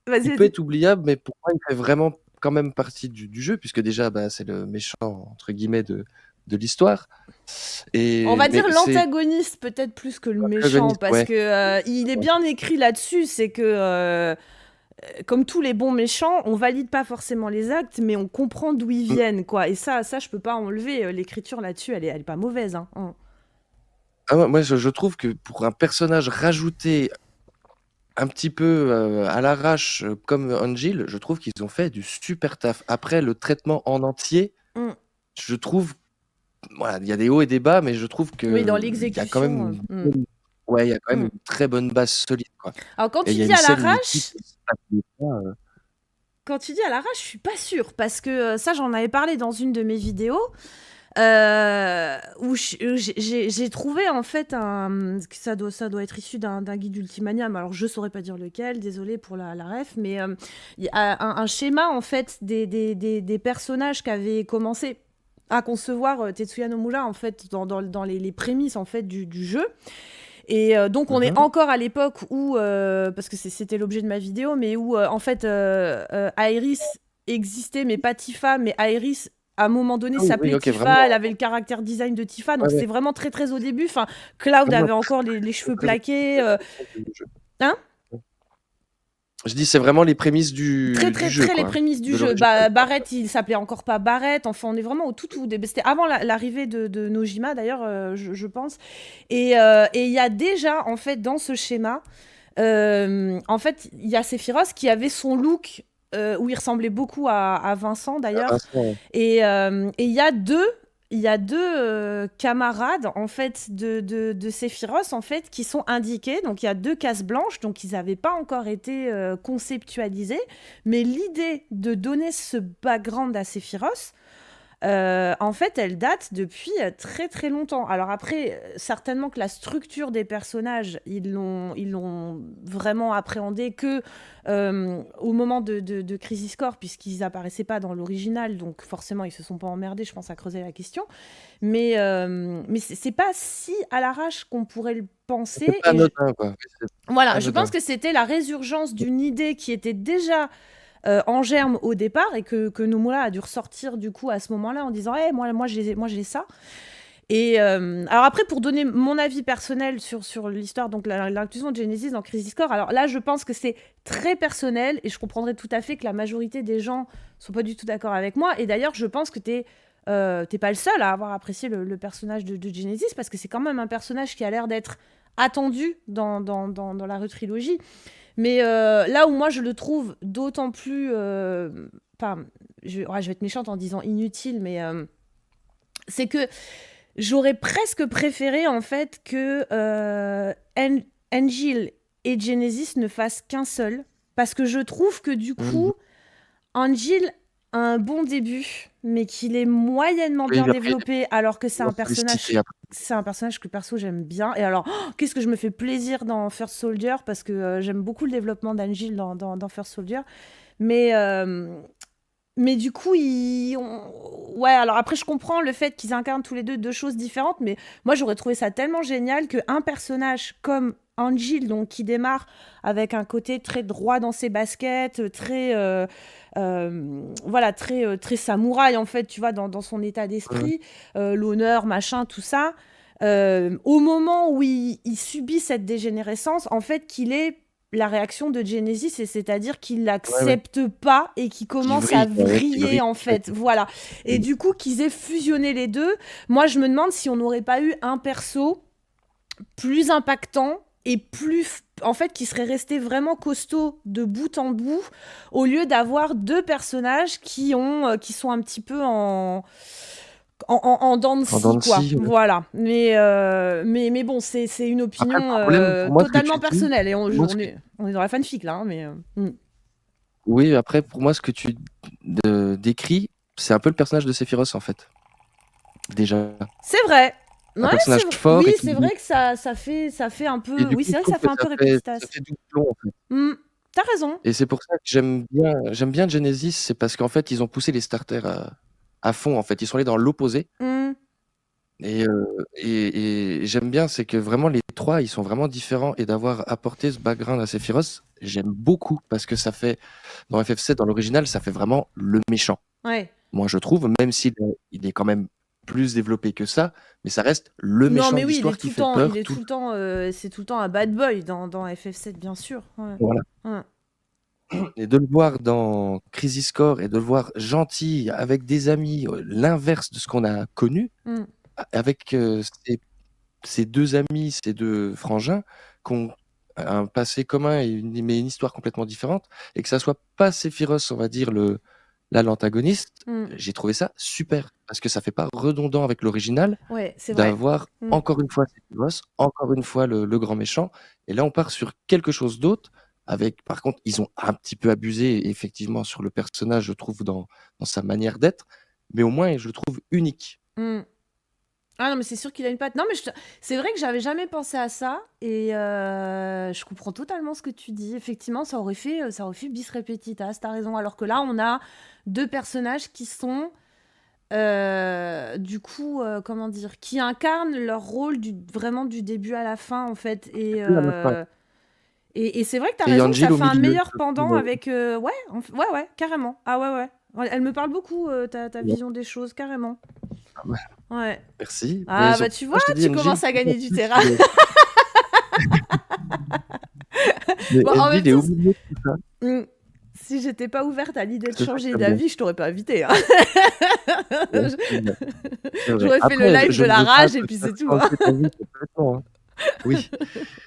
Vas-y, il peut vas-y. être oubliable, mais pour moi, il fait vraiment quand même partie du jeu, puisque déjà, bah, c'est le «méchant» entre guillemets de l'histoire On va mais dire c'est l'antagoniste peut-être plus que le méchant, l'antagoniste, parce ouais. que il est Ouais. bien écrit là-dessus. C'est que comme tous les bons méchants, on valide pas forcément les actes, mais on comprend d'où ils Mmh. viennent, quoi. Et ça, je peux pas enlever. L'écriture là-dessus, elle est pas mauvaise, hein. Ah ouais, moi je trouve que pour un personnage rajouté un petit peu, à l'arrache, comme Angel, je trouve qu'ils ont fait du super taf. Après le traitement en entier, Mm. je trouve voilà, il y a des hauts et des bas, mais je trouve Oui, dans qu'il y a quand même l'exécution. ouais, il y a quand même Mm. une très bonne base solide, quoi. Alors quand Et il tu y a dis une à scène mythique l'arrache, aussi, heu Quand tu dis à l'arrache, je suis pas sûre, parce que ça, j'en avais parlé dans une de mes vidéos, où j'ai trouvé en fait que ça doit être issu d'un guide Ultimania, mais alors je saurais pas dire lequel, désolé pour la ref, mais il y a un schéma en fait des personnages qu'avait commencé à concevoir Tetsuya Nomura en fait dans les prémices en fait du jeu. Et donc on est encore à l'époque où, parce que c'était l'objet de ma vidéo, mais où en fait Aeris existait, mais pas Tifa, mais Aeris à un moment donné Ah oui, s'appelait oui, OK, Tifa, elle vraiment, avait le caractère design de Tifa, ouais, donc ouais, c'était vraiment très très au début. Enfin, Cloud vraiment avait encore les très, cheveux très plaqués. du jeu. Hein? Je dis, c'est vraiment les prémices Très du très jeu, très les quoi, hein, prémices du de jeu. l'original, quoi. Barrett, il s'appelait encore pas Barrett. Enfin, on est vraiment au tout début. C'était avant l'arrivée de Nojima d'ailleurs, je pense. Et il y a déjà en fait dans ce schéma, en fait, il y a Sephiroth qui avait son look où il ressemblait beaucoup à Vincent Ah d'ailleurs. Vincent, Et il y a deux camarades en fait de Sephiroth en fait qui sont indiqués. Donc il y a deux cases blanches, donc ils n'avaient pas encore été conceptualisés. Mais l'idée de donner ce background à Sephiroth, en fait, elle date depuis très très longtemps. Alors après, certainement que la structure des personnages, ils l'ont vraiment appréhendé que au moment de Crisis Core, puisqu'ils apparaissaient pas dans l'original, donc forcément ils se sont pas emmerdés, je pense, à creuser la question. Mais c'est pas si à l'arrache qu'on pourrait le c'est penser. pas anodin, quoi. Oui, c'est pas Voilà, je pense anodin. que c'était la résurgence d'une idée qui était déjà en germe au départ et que Nomura a dû ressortir du coup à ce moment-là en disant hey, moi j'ai ça. Et alors après, pour donner mon avis personnel sur l'histoire, donc l'inclusion de Genesis dans Crisis Core, alors là je pense que c'est très personnel et je comprendrais tout à fait que la majorité des gens sont pas du tout d'accord avec moi. Et d'ailleurs, je pense que t'es pas le seul à avoir apprécié le personnage de Genesis, parce que c'est quand même un personnage qui a l'air d'être attendu dans la retrilogie. Mais là où moi je le trouve d'autant plus. Enfin, ouais, je vais être méchante en disant inutile, mais c'est que j'aurais presque préféré en fait que Angel et Genesis ne fassent qu'un seul. Parce que je trouve que du Mmh. coup, Angel a un bon début, mais qu'il est moyennement Oui, bien mais après, il est développé, alors que c'est moins un sollicité personnage. après. C'est un personnage que perso j'aime bien. Et alors, qu'est-ce que je me fais plaisir dans First Soldier, parce que j'aime beaucoup le développement d'Angel dans First Soldier. Mais, mais du coup, ouais, alors après, je comprends le fait qu'ils incarnent tous les deux choses différentes, mais moi, j'aurais trouvé ça tellement génial qu'un personnage comme Angel, donc qui démarre avec un côté très droit dans ses baskets, très, voilà, très, très samouraï, en fait, tu vois, dans son état Mmh. d'esprit, l'honneur, machin, tout ça. Au moment où il subit cette dégénérescence, en fait, qu'il est la réaction de Genesis, c'est-à-dire qu'il Ouais, ouais. l'accepte pas et qu'il Qui commence à vrille, quoi, ouais, qui vriller vrille en fait, complètement. voilà. Et Mmh. du coup qu'ils aient fusionné les deux, moi je me demande si on n'aurait pas eu un perso plus impactant et plus en fait qui serait resté vraiment costaud de bout en bout, au lieu d'avoir deux personnages qui sont un petit peu en dents de En dents scie, de quoi. scie, ouais. Voilà. Mais bon, c'est une Après le opinion problème pour moi, ce que tu totalement dis, personnelle. Et moi ce que on est dans la fanfic, là. oui, après pour moi, ce que tu décris, c'est un peu le personnage de Sephiroth, en fait, déjà. C'est vrai. Un Ouais, personnage fort oui, et c'est qui vrai que ça fait un et peu. du Oui, coup, c'est je vrai que trouve ça fait que un peu ça répétitas. fait doublon, en fait. Hmm, T'as raison. Et c'est pour ça que j'aime bien Genesis, c'est parce qu'en fait, ils ont poussé les starters à fond, en fait. Ils sont allés dans l'opposé Hmm, et j'aime bien, c'est que vraiment les 3, ils sont vraiment différents et d'avoir apporté ce background à Sephiroth, j'aime beaucoup parce que ça fait dans FF7, dans l'original, ça fait vraiment le méchant. ouais. Moi, je trouve, même s'il est quand même plus développé que ça, mais ça reste le Non, méchant mais de oui, l'histoire qui fait il peur est tout tout le temps, c'est tout le temps un bad boy dans FF7, bien sûr. Ouais. voilà. Ouais. Et de le voir dans Crisis Core et de le voir gentil avec des amis, l'inverse de ce qu'on a connu, Hmm. avec ses 2 amis, ses 2 frangins qui ont un passé commun mais une histoire complètement différente et que ça soit pas Sephiroth, on va dire l'antagoniste, Hmm. j'ai trouvé ça super parce que ça fait pas redondant avec l'original Ouais, c'est vrai. d'avoir Hmm. encore une fois Sephiroth, encore une fois le grand méchant et là on part sur quelque chose d'autre avec par contre, ils ont un petit peu abusé effectivement sur le personnage, je trouve dans sa manière d'être, mais au moins je le trouve unique. Hmm. Ah non, mais c'est sûr qu'il a une patte. Non, mais c'est vrai que j'avais jamais pensé à ça et je comprends totalement ce que tu dis. Effectivement, ça aurait fait bis repetita, t'as raison. Alors que là, on a deux personnages qui sont, du coup, comment dire, qui incarnent leur rôle vraiment du début à la fin, en fait. Et, Plus à la fin. et c'est vrai que t'as Et raison que ça Angel au fait un milieu, meilleur je pendant trouve, avec. Ouais, ouais, ouais, carrément. Ah ouais, ouais. Elle me parle beaucoup, ta Ouais. vision des choses, carrément. Ah bah, Ouais. merci. Mais Ah bah tu vois, moi, je te dis, tu NG, commences à gagner du plus, terrain. mais Bon, en NG, même il est temps, au milieu de tout ça. si j'étais pas ouverte à l'idée de C'est ça que changer j'aime bien. d'avis, je t'aurais pas invité, hein. Ouais, c'est vrai. C'est vrai. J'aurais fait le Après, live je de ne la veux pas rage et te puis faire c'est tout, hein. changer d'avis complètement, hein. Oui,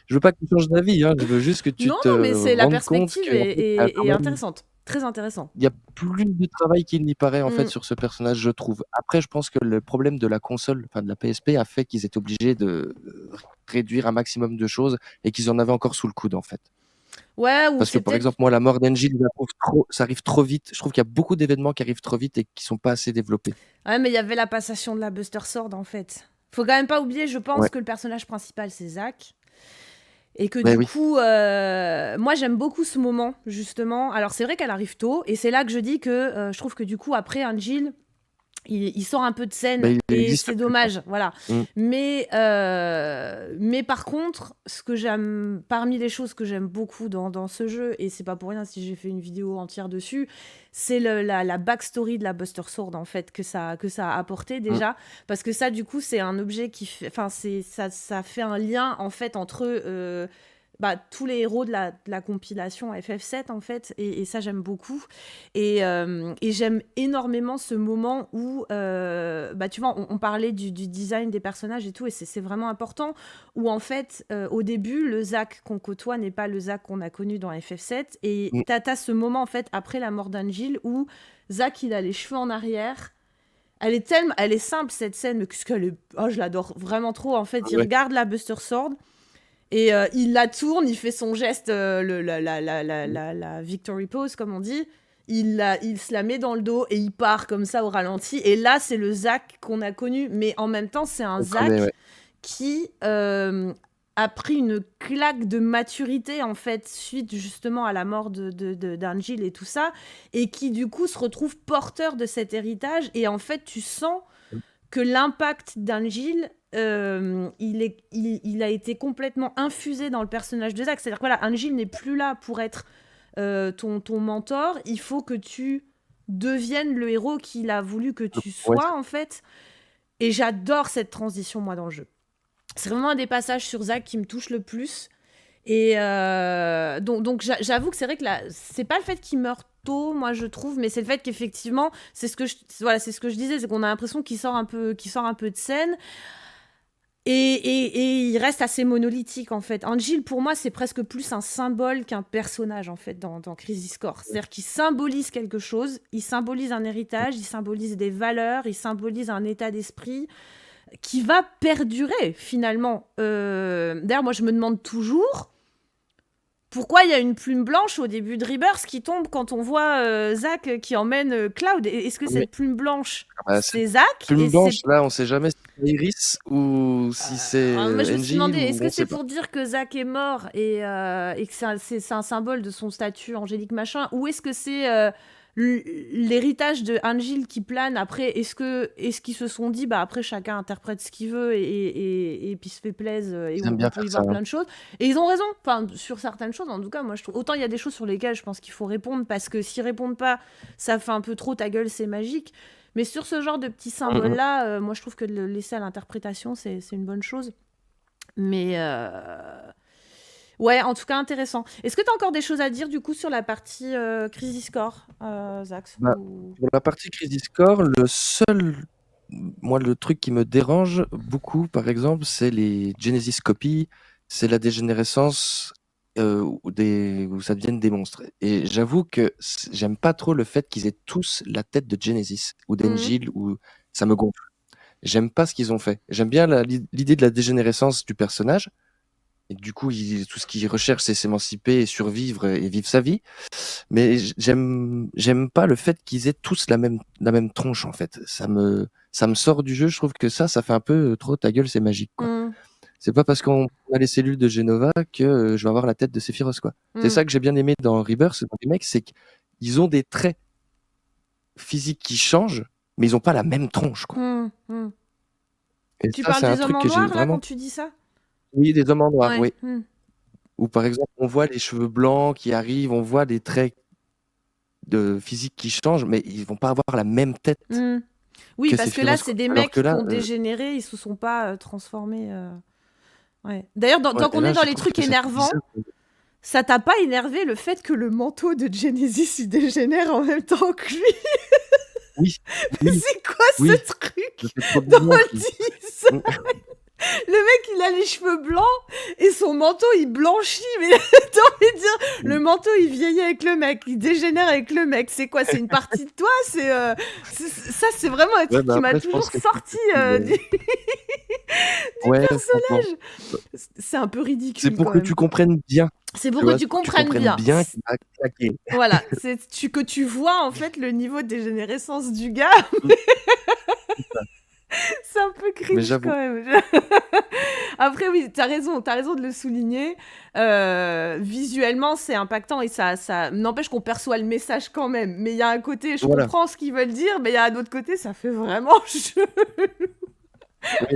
je veux pas que tu changes d'avis, hein. Je veux juste que tu Non, te non, mais c'est la rendes compte perspective qu'en fait, il y a quand est même intéressante. Très intéressant. il y a plus de travail qu'il n'y paraît, en fait, Mm. sur ce personnage, je trouve. Après, je pense que le problème de la console, enfin de la PSP, a fait qu'ils étaient obligés de réduire un maximum de choses et qu'ils en avaient encore sous le coude, en fait. Ouais, ou Parce que, c'est par peut-être. exemple, moi, la mort d'Engie, je la trouve trop, ça arrive trop vite. Je trouve qu'il y a beaucoup d'événements qui arrivent trop vite et qui sont pas assez développés. Ouais, mais il y avait la passation de la Buster Sword en fait. Faut quand même pas oublier, je pense Ouais, que le personnage principal c'est Zack. Et que ben du oui. coup, moi j'aime beaucoup ce moment, justement. Alors c'est vrai qu'elle arrive tôt, et c'est là que je dis que je trouve que du coup, après Angel, il sort un peu de scène, Ben, il et existe c'est plus, quoi. dommage, voilà. Mm. Mais par contre, ce que j'aime, parmi les choses que j'aime beaucoup dans ce jeu, et c'est pas pour rien si j'ai fait une vidéo entière dessus, c'est la backstory de la Buster Sword, en fait, que ça a apporté Mm. déjà. Parce que ça, du coup, c'est un objet qui fait. Enfin, ça fait un lien, en fait, entre. Tous les héros de la compilation FF7 en fait, et ça j'aime beaucoup, et j'aime énormément ce moment où tu vois, on parlait du design des personnages et tout, et c'est vraiment important, où en fait au début le Zack qu'on côtoie n'est pas le Zack qu'on a connu dans FF7, et Mm. t'as ce moment en fait après la mort d'Angel où Zack il a les cheveux en arrière. Elle est simple cette scène, mais qu'est-ce qu'elle est. Oh, je l'adore vraiment trop. En fait, il Ouais. regarde la Buster Sword et il la tourne, il fait son geste, la victory pose, comme on dit. Il se la met dans le dos et il part comme ça au ralenti. Et là, c'est le Zack qu'on a connu. Mais en même temps, c'est un On connaît, Zack ouais. qui a pris une claque de maturité, en fait, suite justement à la mort d'Angel et tout ça. Et qui, du coup, se retrouve porteur de cet héritage. Et en fait, tu sens que l'impact d'Angel, il a été complètement infusé dans le personnage de Zack. C'est-à-dire que voilà, Angel n'est plus là pour être ton mentor. Il faut que tu deviennes le héros qu'il a voulu que tu Ouais, sois, en fait. Et j'adore cette transition, moi, dans le jeu. C'est vraiment un des passages sur Zack qui me touche le plus. Et donc j'avoue que c'est vrai que là, c'est pas le fait qu'il meurt tôt, moi je trouve, mais c'est le fait qu'effectivement, c'est ce que je disais, c'est qu'on a l'impression qu'il sort un peu de scène. Et il reste assez monolithique en fait. Angel, pour moi, c'est presque plus un symbole qu'un personnage en fait dans Crisis Core. C'est-à-dire qu'il symbolise quelque chose, il symbolise un héritage, il symbolise des valeurs, il symbolise un état d'esprit qui va perdurer finalement. D'ailleurs, moi je me demande toujours pourquoi il y a une plume blanche au début de Rebirth qui tombe quand on voit Zack qui emmène Cloud. Est-ce que mais cette plume blanche, cette c'est Zack et plume c'est blanche, là, on sait jamais si c'est Iris ou si c'est moi, je me suis NG demandé, ou est-ce que on c'est sait pas. pour dire que Zack est mort et que c'est un symbole de son statut angélique machin, ou est-ce que c'est l'héritage de Angel qui plane après? Est-ce qu'ils se sont dit, bah après chacun interprète ce qu'il veut et puis se fait plaisir et Ils aiment on bien peut faire y ça, voir hein. plein de choses. Et ils ont raison, enfin sur certaines choses en tout cas, moi je trouve. Autant il y a des choses sur lesquelles je pense qu'il faut répondre parce que s'ils répondent pas, ça fait un peu trop ta gueule, c'est magique. Mais sur ce genre de petits Mm, mm. symboles-là, moi je trouve que de le laisser à l'interprétation, c'est une bonne chose. Mais ouais, en tout cas intéressant. Est-ce que tu as encore des choses à dire du coup sur la partie Crisis Core, Zax Bah, pour la partie Crisis Core, moi, le truc qui me dérange beaucoup, par exemple, c'est les Genesis copies, c'est la dégénérescence où ça devienne des monstres. Et j'avoue que j'aime pas trop le fait qu'ils aient tous la tête de Genesis ou Mhm. d'Engil, ou ça me gonfle. J'aime pas ce qu'ils ont fait. J'aime bien l'idée de la dégénérescence du personnage. Et du coup, tout ce qu'il recherche, c'est s'émanciper et survivre et vivre sa vie. Mais j'aime pas le fait qu'ils aient tous la même tronche, en fait. Ça me sort du jeu. Je trouve que ça fait un peu trop ta gueule, c'est magique, quoi. Mhm. C'est pas parce qu'on a les cellules de Genova que je vais avoir la tête de Sephiroth, quoi. C'est Mhm. ça que j'ai bien aimé dans Rebirth, dans les mecs, c'est qu'ils ont des traits physiques qui changent, mais ils ont pas la même tronche, quoi. Mhm. Mhm. Et Tu ça, parles c'est un des hommes truc en que j'ai noir là vraiment. quand tu dis ça? Oui, des hommes en noir, Ouais. oui. Mhm. Ou par exemple, on voit les cheveux blancs qui arrivent, on voit des traits physique qui change, mais ils vont pas avoir la même tête Hmm. Oui, que parce ces que là, philosophes. c'est des Alors mecs que qui là, ont dégénéré, ils se sont pas transformés. Ouais. D'ailleurs, ouais, tant et qu'on là, est dans je les trouve trucs que ça fait énervants, bizarre. ça t'a pas énervé le fait que le manteau de Genesis il dégénère en même temps que lui? Oui, Mais oui, c'est quoi ce oui, ça truc fait trop dans bizarre. le design? Le mec, il a les cheveux blancs et son manteau, il blanchit. Mais t'as envie de dire, le manteau, il vieillit avec le mec, il dégénère avec le mec. C'est quoi? C'est une partie de toi? Ça, c'est vraiment un Ouais, truc bah qui m'a après, je pense toujours que sorti du ouais, je comprends. personnage. C'est un peu C'est ridicule pour quand que même. tu comprennes bien, C'est pour tu que vois? tu C'est pour que tu comprennes comprennes bien. bien qu'il va claquer. Voilà, que tu vois en fait le niveau de dégénérescence du gars. Mmh, c'est ça. C'est un peu Mais cringe quand j'avoue. même. Après, oui, t'as raison de le souligner. Visuellement, c'est impactant et ça n'empêche qu'on perçoit le message quand même. Mais il y a un côté, je Voilà, comprends ce qu'ils veulent dire, mais il y a un autre côté, ça fait vraiment oui,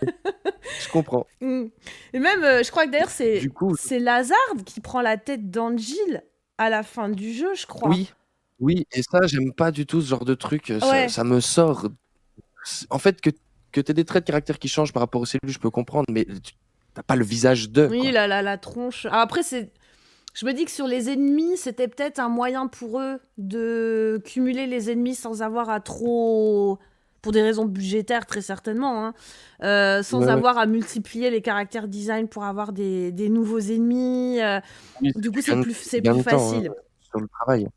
je comprends. Mm. Et même, je crois que d'ailleurs, Du coup, c'est Lazard qui prend la tête d'Angel à la fin du jeu, je crois. oui, oui, et ça, j'aime pas du tout ce genre de truc, Ouais. ça me sort. En fait, que tu aies des traits de caractère qui changent par rapport aux cellules, je peux comprendre, mais tu as pas le visage d'eux, Oui, quoi. la tronche. Ah, après, je me dis que sur les ennemis, c'était peut-être un moyen pour eux de cumuler les ennemis sans avoir à trop... Pour des raisons budgétaires, très certainement, hein. Sans Ouais, ouais. avoir à multiplier les caractères design pour avoir des nouveaux ennemis. Oui, Du coup, c'est c'est du gain plus de temps, hein, facile. sur le travail.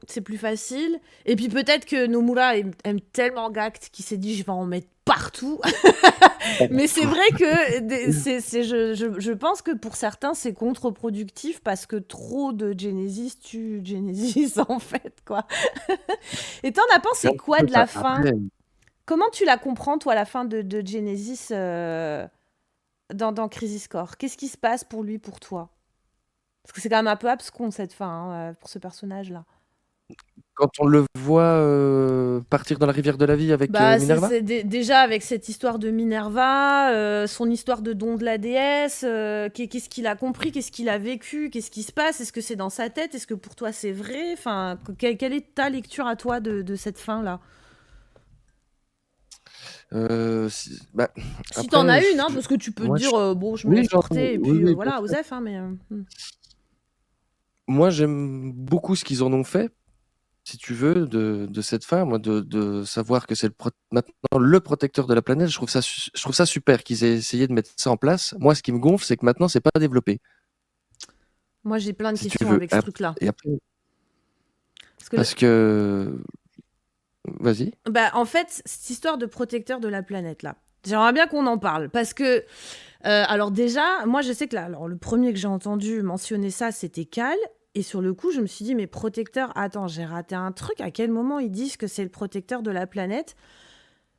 C'est plus facile. Et puis peut-être que Nomura aime tellement Gact qu'il s'est dit je vais en mettre partout. Mais c'est vrai que je pense que pour certains c'est contre-productif parce que trop de Genesis tue Genesis en fait quoi. Et t'en as C'est pensé un quoi peu de ça. la fin? Après, Comment tu la comprends toi la fin de Genesis dans Crisis Core? Qu'est-ce qui se passe pour lui pour toi? Parce que c'est quand même un peu abscon cette fin hein, pour ce personnage là. quand on le voit, partir dans la rivière de la vie avec, Bah, Minerva? déjà avec cette histoire de Minerva, son histoire de don de la déesse, qu'est-ce qu'il a compris, qu'est-ce qu'il a vécu, qu'est-ce qui se passe, est-ce que c'est dans sa tête, est-ce que pour toi c'est vrai, enfin, quelle est ta lecture à toi de cette fin-là? Bah, Si t'en après, as une, hein, parce que tu peux te moi, dire, bon, je me oui, laisse porter, et oui, puis oui, bien voilà, sûr. Osef, hein, mais... Moi, j'aime beaucoup ce qu'ils en ont fait, si tu veux, de cette fin. Moi, de savoir que c'est maintenant le protecteur de la planète, je trouve ça super qu'ils aient essayé de mettre ça en place. Moi, ce qui me gonfle, c'est que maintenant, c'est pas développé, Moi, j'ai plein de si tu questions veux. avec ce truc-là. Et après, Parce que, parce que... Vas-y. bah, en fait, cette histoire de protecteur de la planète, là, j'aimerais bien qu'on en parle, parce que... alors déjà, moi je sais que là, alors, le premier que j'ai entendu mentionner ça, c'était Cal. Et sur le coup, je me suis dit, mais protecteur, attends, j'ai raté un truc. À quel moment ils disent que c'est le protecteur de la planète?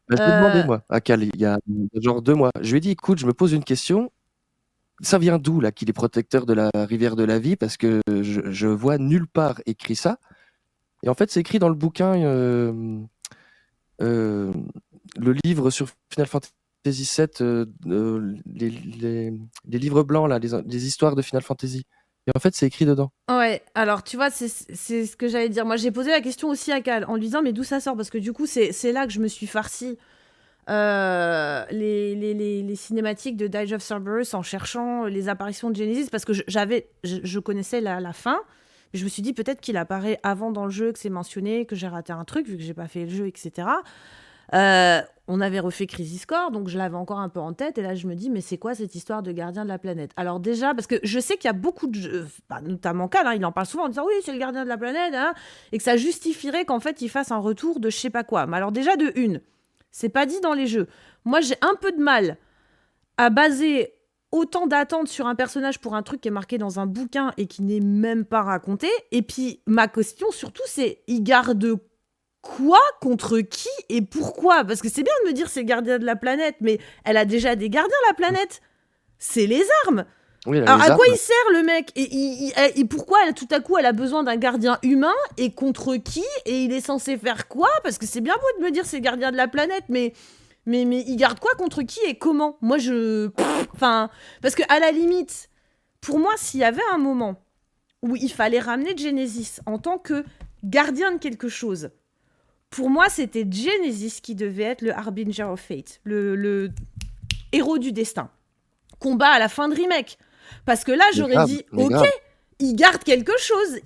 Bah, je l'ai demandé, Euh, moi, à Cal, il y a genre 2 mois. Je lui ai dit, écoute, je me pose une question. Ça vient d'où, là, qu'il est protecteur de la rivière de la vie? Parce que je vois nulle part écrit ça. Et en fait, c'est écrit dans le bouquin, euh, le livre sur Final Fantasy VII, les livres blancs, là, les histoires de Final Fantasy. Et en fait, c'est écrit dedans. ouais, alors tu vois, c'est ce que j'allais dire. Moi j'ai posé la question aussi à Cal en lui disant, mais d'où ça sort? Parce que du coup, c'est là que je me suis farci les cinématiques de Dirge of Cerberus en cherchant les apparitions de Genesis parce que je connaissais la fin. Mais je me suis dit peut-être qu'il apparaît avant dans le jeu, que c'est mentionné, que j'ai raté un truc vu que j'ai pas fait le jeu, etc. On avait refait Crisis Core, donc je l'avais encore un peu en tête. Et là, je me dis, mais c'est quoi cette histoire de gardien de la planète? Alors déjà, parce que je sais qu'il y a beaucoup de jeux, bah, notamment Cal, hein, il en parle souvent en disant, oui, c'est le gardien de la planète, hein, et que ça justifierait qu'en fait, il fasse un retour de je sais pas quoi. Mais alors déjà, de une, c'est pas dit dans les jeux. Moi, j'ai un peu de mal à baser autant d'attentes sur un personnage pour un truc qui est marqué dans un bouquin et qui n'est même pas raconté. Et puis, ma question surtout, c'est, il garde quoi, contre qui et pourquoi? Parce que c'est bien de me dire c'est le gardien de la planète, mais elle a déjà des gardiens, la planète. C'est les armes. Oui, Alors, les à quoi armes. il sert le mec? Et pourquoi tout à coup elle a besoin d'un gardien humain? Et contre qui? Et il est censé faire quoi? Parce que c'est bien beau de me dire c'est le gardien de la planète, mais il garde quoi, contre qui et comment? Moi enfin, parce que à la limite, pour moi, s'il y avait un moment où il fallait ramener Genesis en tant que gardien de quelque chose. Pour moi, c'était Genesis qui devait être le Harbinger of Fate, le héros du destin. Combat à la fin de remake. Parce que là, j'aurais dit, ok, il garde quelque chose.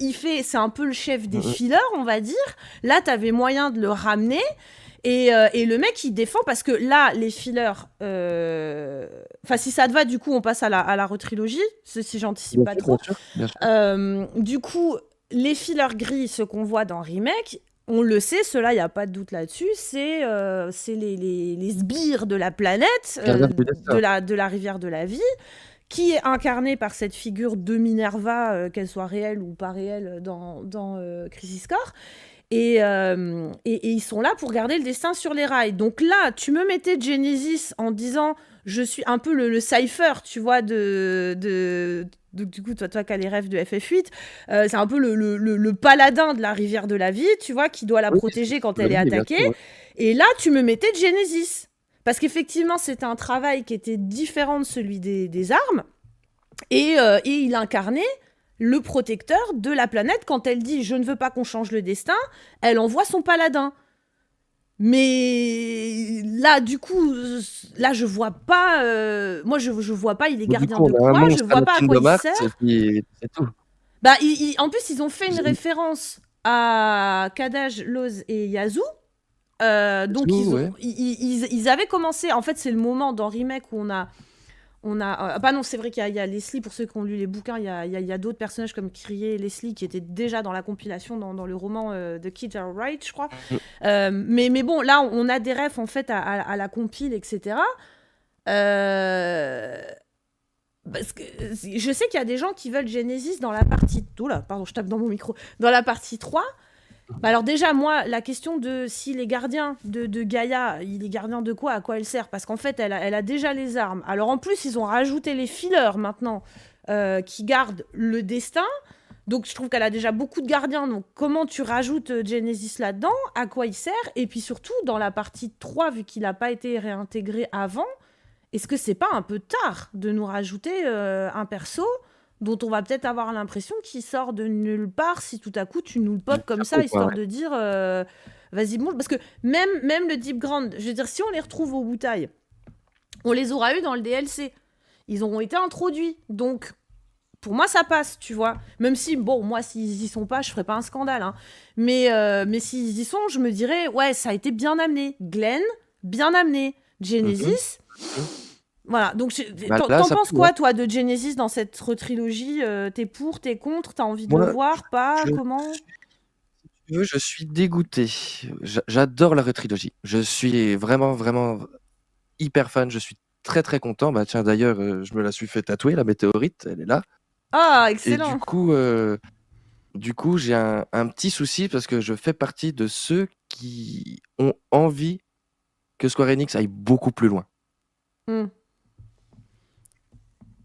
C'est un peu le chef des fillers, on va dire. Là, t'avais moyen de le ramener. Et le mec, il défend parce que là, les fillers... Enfin, si ça te va, du coup, on passe à la retrilogie. Si j'anticipe pas trop. Bien sûr. Du coup, les fillers gris, ce qu'on voit dans Remake, on le sait, cela, il n'y a pas de doute là-dessus, c'est les sbires de la planète, de la rivière de la vie, qui est incarnée par cette figure de Minerva, qu'elle soit réelle ou pas réelle dans Crisis Core. Et ils sont là pour garder le destin sur les rails. Donc là, tu me mettais Genesis en disant je suis un peu le Cypher, tu vois, du coup, toi qui as les rêves de FF8, c'est un peu le paladin de la rivière de la vie, tu vois, qui doit la protéger quand elle est attaquée. Ouais. Et là, tu me mettais Genesis. Parce qu'effectivement, c'était un travail qui était différent de celui des armes. Et il incarnait le protecteur de la planète. Quand elle dit « je ne veux pas qu'on change le destin », elle envoie son paladin. Mais là, du coup, là, je vois pas... moi, je vois pas, il est gardien de quoi, je vois pas à quoi il sert. C'est tout. Bah, en plus, ils ont fait une référence à Kadaj, Loz et Yazoo. Donc, ils avaient commencé... En fait, c'est le moment dans Remake où on a bah non, c'est vrai qu'il y a Leslie, pour ceux qui ont lu les bouquins, il y a d'autres personnages comme Kyrie et Leslie qui étaient déjà dans la compilation, dans le roman de Kids Are Right, je crois. Mais bon, là, on a des refs, en fait, à la compile, etc. Parce que je sais qu'il y a des gens qui veulent Genesis dans la partie... Oula, pardon, je tape dans mon micro. Dans la partie 3... Bah alors déjà, moi, la question de s'il est gardien de Gaïa, il est gardien de quoi, à quoi elle sert? Parce qu'en fait, elle a déjà les armes. Alors en plus, ils ont rajouté les fillers maintenant qui gardent le destin. Donc je trouve qu'elle a déjà beaucoup de gardiens. Donc comment tu rajoutes Genesis là-dedans? À quoi il sert? Et puis surtout, dans la partie 3, vu qu'il n'a pas été réintégré avant, est-ce que c'est pas un peu tard de nous rajouter un perso dont on va peut-être avoir l'impression qu'il sort de nulle part si tout à coup tu nous le pop comme ça, histoire de dire vas-y, bon. Parce que même le Deep Ground, je veux dire, si on les retrouve au Wutai, on les aura eu dans le DLC. Ils auront été introduits. Donc, pour moi, ça passe, tu vois. Même si, bon, moi, s'ils y sont pas, je ferai pas un scandale. Hein. Mais s'ils y sont, je me dirais, ouais, ça a été bien amené. Glenn, bien amené. Genesis... Voilà, donc t'en penses quoi, toi, de Genesis dans cette retrilogie? T'es pour, t'es contre, t'as envie de le voir, pas, comment? Si tu veux, je suis dégoûté. J'adore la retrilogie. Je suis vraiment, vraiment hyper fan. Je suis très, très content. Bah tiens, d'ailleurs, je me la suis fait tatouer, la météorite, elle est là. Ah, excellent. Et du coup, j'ai un petit souci parce que je fais partie de ceux qui ont envie que Square Enix aille beaucoup plus loin.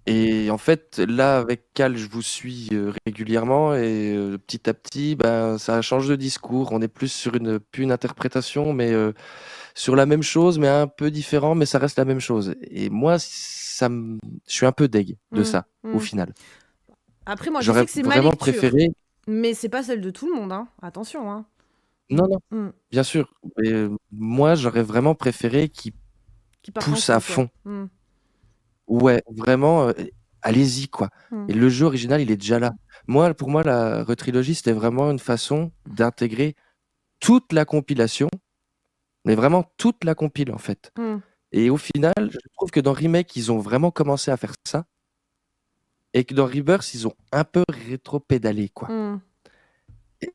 Et en fait, là, avec Cal, je vous suis régulièrement et petit à petit, ben, ça change de discours. On est plus sur plus une interprétation, mais sur la même chose, mais un peu différent, mais ça reste la même chose. Et moi, je suis un peu deg de ça, au final. Après, moi, je sais que c'est ma lecture, préféré... mais c'est pas celle de tout le monde, hein. Attention, hein. Non, bien sûr. Mais moi, j'aurais vraiment préféré qu'il pousse à fond. Ouais, vraiment, allez-y, quoi. Et le jeu original, il est déjà là. Pour moi, la retrilogie, c'était vraiment une façon d'intégrer toute la compilation, mais vraiment toute la compile, en fait. Et au final, je trouve que dans Remake, ils ont vraiment commencé à faire ça, et que dans Rebirth, ils ont un peu rétro-pédalé, quoi.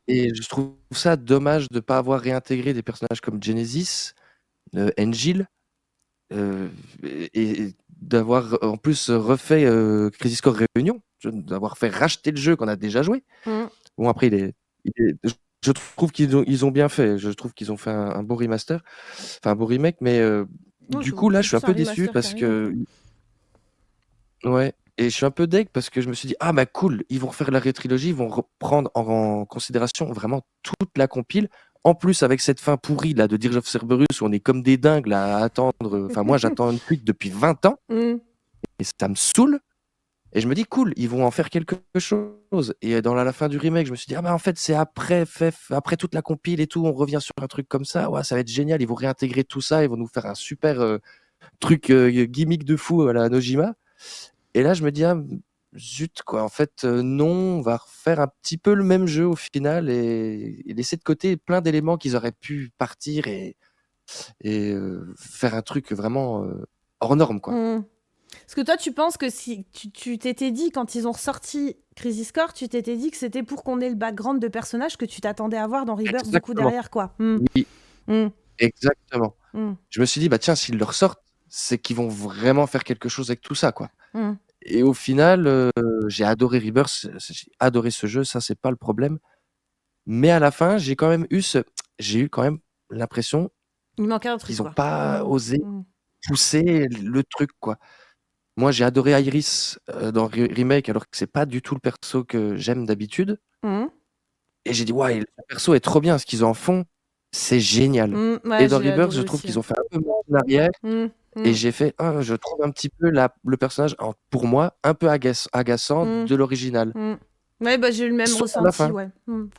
Et je trouve ça dommage de ne pas avoir réintégré des personnages comme Genesis, Angel, et d'avoir en plus refait Crisis Core Réunion, d'avoir fait racheter le jeu qu'on a déjà joué. Bon, après, je trouve qu'ils ont bien fait. Je trouve qu'ils ont fait un beau remaster, enfin un beau remake, mais du coup, là, je suis un peu déçu parce que... Ouais, et je suis un peu deg parce que je me suis dit, ah bah cool, ils vont refaire la rétrilogie, ils vont reprendre en considération vraiment toute la compile. En plus, avec cette fin pourrie là de Dirge of Cerberus, où on est comme des dingues là à attendre. Enfin, moi, j'attends une suite depuis 20 ans. Et ça me saoule. Et je me dis, cool, ils vont en faire quelque chose. Et dans la fin du remake, je me suis dit, ah bah en fait, c'est après toute la compile et tout, on revient sur un truc comme ça. Ouais, ça va être génial. Ils vont réintégrer tout ça. Ils vont nous faire un super truc gimmick de fou à la Nojima. Et là, je me dis, ah, zut, quoi. En fait, non, on va refaire un petit peu le même jeu au final et laisser de côté plein d'éléments qu'ils auraient pu partir et faire un truc vraiment hors norme, quoi. Parce que toi, tu penses que si tu t'étais dit, quand ils ont ressorti Crisis Core, tu t'étais dit que c'était pour qu'on ait le background de personnage que tu t'attendais à voir dans Rebirth, du coup, Exactement. derrière, quoi. Oui, Mm. exactement. Mm. Je me suis dit, bah tiens, s'ils le ressortent, c'est qu'ils vont vraiment faire quelque chose avec tout ça, quoi. Mm. Et au final, j'ai adoré Rebirth, j'ai adoré ce jeu, ça, c'est pas le problème. Mais à la fin, j'ai eu quand même l'impression Il manquait un truc, qu'ils ont quoi. pas osé Mm. pousser le truc, quoi. Moi, j'ai adoré Iris dans Remake, alors que c'est pas du tout le perso que j'aime d'habitude. Mm. Et j'ai dit, ouais, le perso est trop bien, ce qu'ils en font, c'est génial. Ouais, Et dans j'ai Rebirth, adoré je trouve aussi. qu'ils ont fait un peu moins en arrière. Mm. Et Mm. j'ai fait, ah, je trouve un petit peu le personnage, pour moi, un peu agaçant Mm. de l'original. Mm. Ouais, bah j'ai eu le même Sauf à la ressenti, fin. ouais.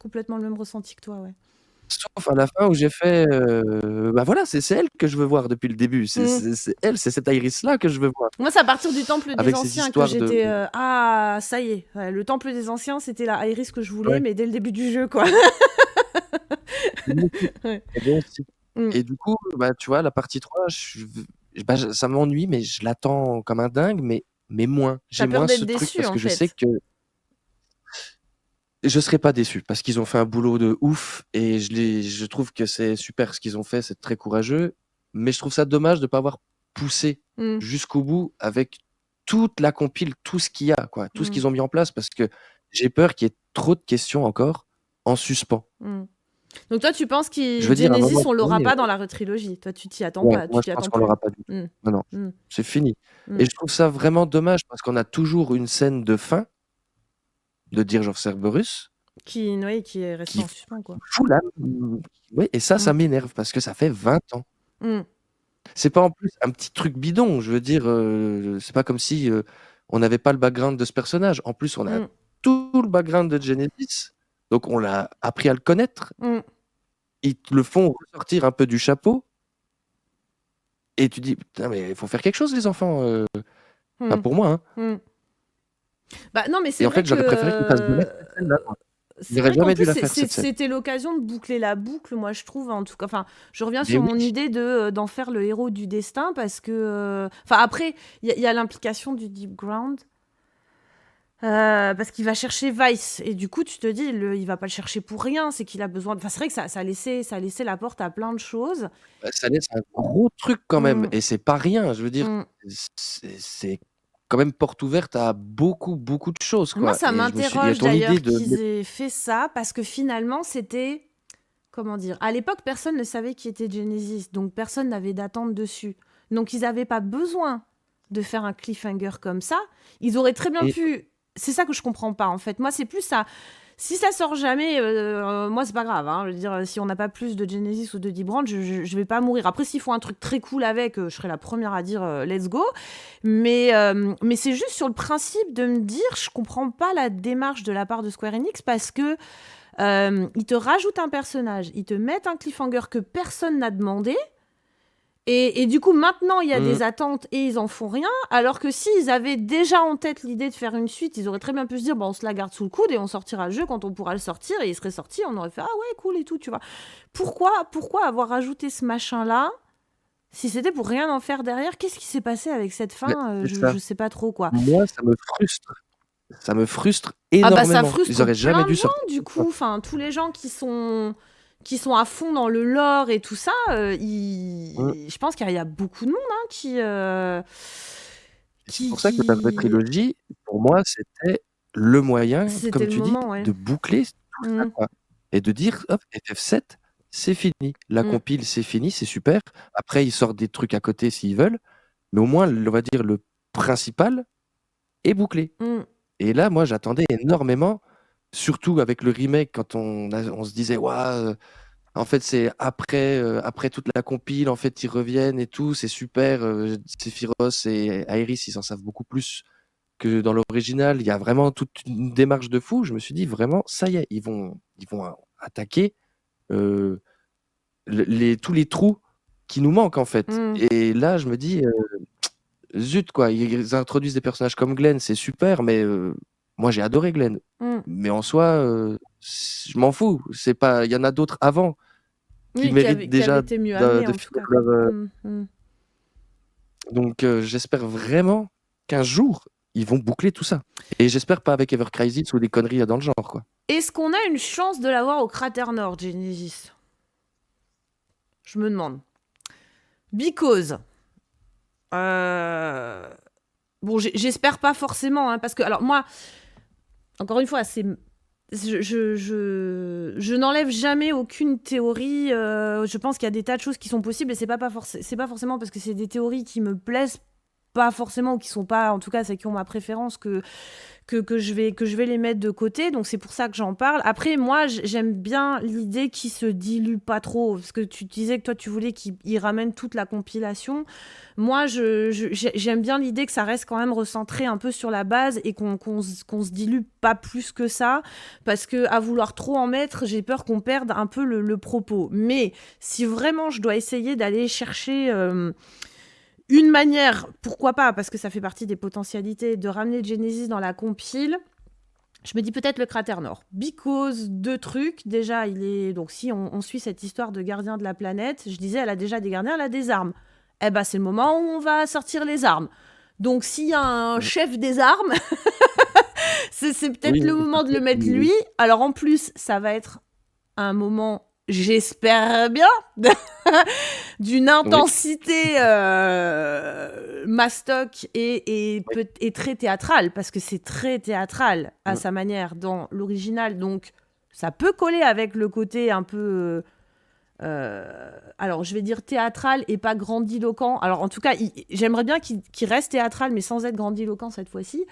Complètement le même ressenti que toi, ouais. Sauf à la fin où j'ai fait, bah voilà, c'est elle que je veux voir depuis le début. Mm. C'est elle, c'est cette Iris-là que je veux voir. Moi, c'est à partir du Temple des Avec ces Anciens que histoires de. j'étais... ah, ça y est. Ouais, le Temple des Anciens, c'était la Iris que je voulais, Ouais, mais dès le début du jeu, quoi. moi aussi. Ouais. Et moi aussi. Mm. Et du coup, bah, tu vois, la partie 3, bah, ça m'ennuie, mais je l'attends comme un dingue, mais moins. J'ai T'as peur moins ce d'être truc déçu, parce en que je sais fait. que je serai pas déçu parce qu'ils ont fait un boulot de ouf et je trouve que c'est super ce qu'ils ont fait, c'est très courageux. Mais je trouve ça dommage de pas avoir poussé Mm. jusqu'au bout avec toute la compile, tout ce qu'il y a, quoi, tout ce Mm. qu'ils ont mis en place parce que j'ai peur qu'il y ait trop de questions encore en suspens. Mm. Donc toi, tu penses Je que veux dire, à un Genesis, moment on l'aura donné, pas dans la retrilogie. Toi, tu t'y attends ouais, pas, moi tu je t'y pense attends qu'on plus. l'aura pas du tout. Mm. Non, non, Mm. c'est fini. Mm. Et je trouve ça vraiment dommage parce qu'on a toujours une scène de fin de Dirge of Cerberus Qui, ouais, qui est resté qui en suspens, quoi. fout la. Ouais, et ça Mm. m'énerve parce que ça fait 20 ans. Mm. C'est pas en plus un petit truc bidon, je veux dire, c'est pas comme si on n'avait pas le background de ce personnage. En plus, on a Mm. tout le background de Genesis, donc on l'a appris à le connaître. Mm. Ils te le font ressortir un peu du chapeau, et tu dis, putain, mais il faut faire quelque chose, les enfants. Pas Mm. pour moi, hein. Mm. Bah non, mais c'est Et en vrai fait, que j'aurais préféré qu'ils fassent jamais cette scène-là, quoi. Ils c'est n'auraient vrai qu'en jamais dû plus la faire, cette scène. c'était l'occasion de boucler la boucle, moi je trouve en tout cas. Enfin, je reviens Mais sur oui, mon idée de d'en faire le héros du destin parce que enfin après il y a l'implication du Deep Ground. Parce qu'il va chercher Vice et du coup tu te dis il va pas le chercher pour rien, c'est qu'il a besoin enfin c'est vrai que ça laissait la porte à plein de choses. bah, ça laisse un gros truc quand même, Mm. et c'est pas rien. Je veux dire, Mm. c'est quand même porte ouverte à beaucoup, beaucoup de choses, Moi quoi. ça Et je me suis dit, m'interroge ton idée d'ailleurs de qu'ils aient fait ça parce que finalement c'était comment dire, à l'époque personne ne savait qui était Genesis, donc personne n'avait d'attente dessus, donc ils n'avaient pas besoin de faire un cliffhanger comme ça. Ils auraient très bien et pu. C'est ça que je comprends pas en fait. Moi, c'est plus ça. Si ça sort jamais, moi c'est pas grave. Hein. Je veux dire, si on n'a pas plus de Genesis ou de Deep Brand, je vais pas mourir. Après, s'ils font un truc très cool avec, je serai la première à dire let's go. Mais c'est juste sur le principe de me dire, je comprends pas la démarche de la part de Square Enix parce que ils te rajoutent un personnage, ils te mettent un cliffhanger que personne n'a demandé. Et du coup, maintenant, il y a Mmh. des attentes et ils en font rien. Alors que s'ils avaient déjà en tête l'idée de faire une suite, ils auraient très bien pu se dire bon, on se la garde sous le coude et on sortira le jeu quand on pourra le sortir. Et il serait sorti, on aurait fait ah ouais, cool et tout, tu vois. Pourquoi avoir ajouté ce machin-là si c'était pour rien en faire derrière? Qu'est-ce qui s'est passé avec cette Bah, fin c'est je ça. sais pas trop, quoi. Moi, ça me frustre. Ça me frustre Ah bah ça énormément. Ils frustre auraient jamais plein de dû gens, sortir du comme ça. coup. Enfin, tous les gens qui sont à fond dans le lore et tout ça, Mmh. je pense qu'il y a beaucoup de monde hein, Et c'est pour ça que la vraie qui... trilogie, pour moi, c'était le moyen, C'était comme le tu dis, moment, ouais. de boucler tout ça, Mm, quoi. Et de dire, hop, FF7, c'est fini. La mm, compile, c'est fini, c'est super. Après, ils sortent des trucs à côté s'ils veulent. Mais au moins, on va dire, le principal est bouclé. mm, Et là, moi, j'attendais énormément, surtout avec le remake, quand on se disait, waouh, en fait, c'est après toute la compile, en fait, ils reviennent et tout, c'est super. Sephiroth et Aerys, ils en savent beaucoup plus que dans l'original, il y a vraiment toute une démarche de fou. Je me suis dit vraiment, ça y est, ils vont attaquer tous les trous qui nous manquent en fait. Mm. Et là, je me dis, zut quoi, ils introduisent des personnages comme Glenn, c'est super, mais moi j'ai adoré Glenn. Mm. Mais en soi, je m'en fous. C'est pas, il y en a d'autres avant qui Oui, méritent qui avait déjà été mieux amené de en tout finir cas, quoi. leur. Mm. Donc j'espère vraiment qu'un jour ils vont boucler tout ça. Et j'espère pas avec Ever Crisis ou des conneries dans le genre quoi. Est-ce qu'on a une chance de l'avoir au cratère nord, Genesis? Je me demande. Because. Bon, j'espère pas forcément, hein, parce que, alors moi, encore une fois, je n'enlève jamais aucune théorie. Je pense qu'il y a des tas de choses qui sont possibles et c'est pas forcément parce que c'est des théories qui me plaisent pas forcément ou qui sont pas, en tout cas, celles qui ont ma préférence que je vais les mettre de côté. Donc c'est pour ça que j'en parle. Après, moi, j'aime bien l'idée qu'il se dilue pas trop. Parce que tu disais que toi, tu voulais qu'il ramène toute la compilation. Moi, j'aime bien l'idée que ça reste quand même recentré un peu sur la base et qu'on se dilue pas plus que ça. Parce que à vouloir trop en mettre, j'ai peur qu'on perde un peu le propos. Mais si vraiment je dois essayer d'aller chercher... une manière, pourquoi pas, parce que ça fait partie des potentialités, de ramener Genesis dans la compile, je me dis peut-être le cratère nord. Because deux trucs. Déjà, donc si on suit cette histoire de gardien de la planète, je disais, elle a déjà des gardiens, elle a des armes. Eh ben, c'est le moment où on va sortir les armes. Donc, s'il y a un chef des armes, c'est peut-être le moment de le mettre lui. Alors, en plus, ça va être un moment... J'espère bien, d'une intensité mastoc et très théâtrale, parce que c'est très théâtral à sa manière dans l'original, donc ça peut coller avec le côté un peu... alors, je vais dire théâtral et pas grandiloquent. Alors, en tout cas, j'aimerais bien qu'il reste théâtral, mais sans être grandiloquent cette fois-ci.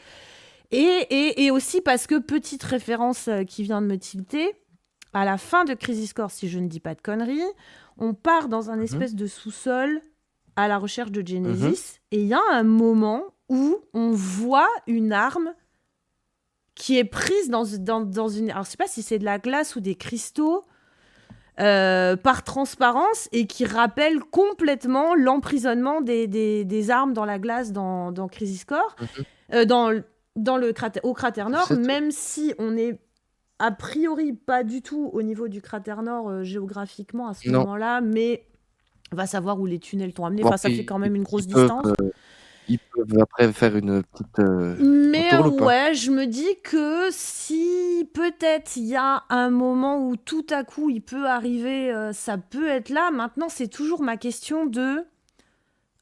Et aussi parce que, petite référence qui vient de me tilter, à la fin de Crisis Core, si je ne dis pas de conneries, on part dans un espèce de sous-sol à la recherche de Genesis, et il y a un moment où on voit une arme qui est prise dans une... Alors, je ne sais pas si c'est de la glace ou des cristaux, par transparence, et qui rappelle complètement l'emprisonnement des armes dans la glace dans Crisis Core, au cratère nord, même si on est a priori pas du tout au niveau du cratère nord géographiquement à ce moment-là, mais on va savoir où les tunnels t'ont amené. Enfin, ça fait quand même une grosse distance. Ils peuvent après faire une petite mais entourloupe, ouais, je me dis que si peut-être il y a un moment où tout à coup il peut arriver, ça peut être là. Maintenant, c'est toujours ma question de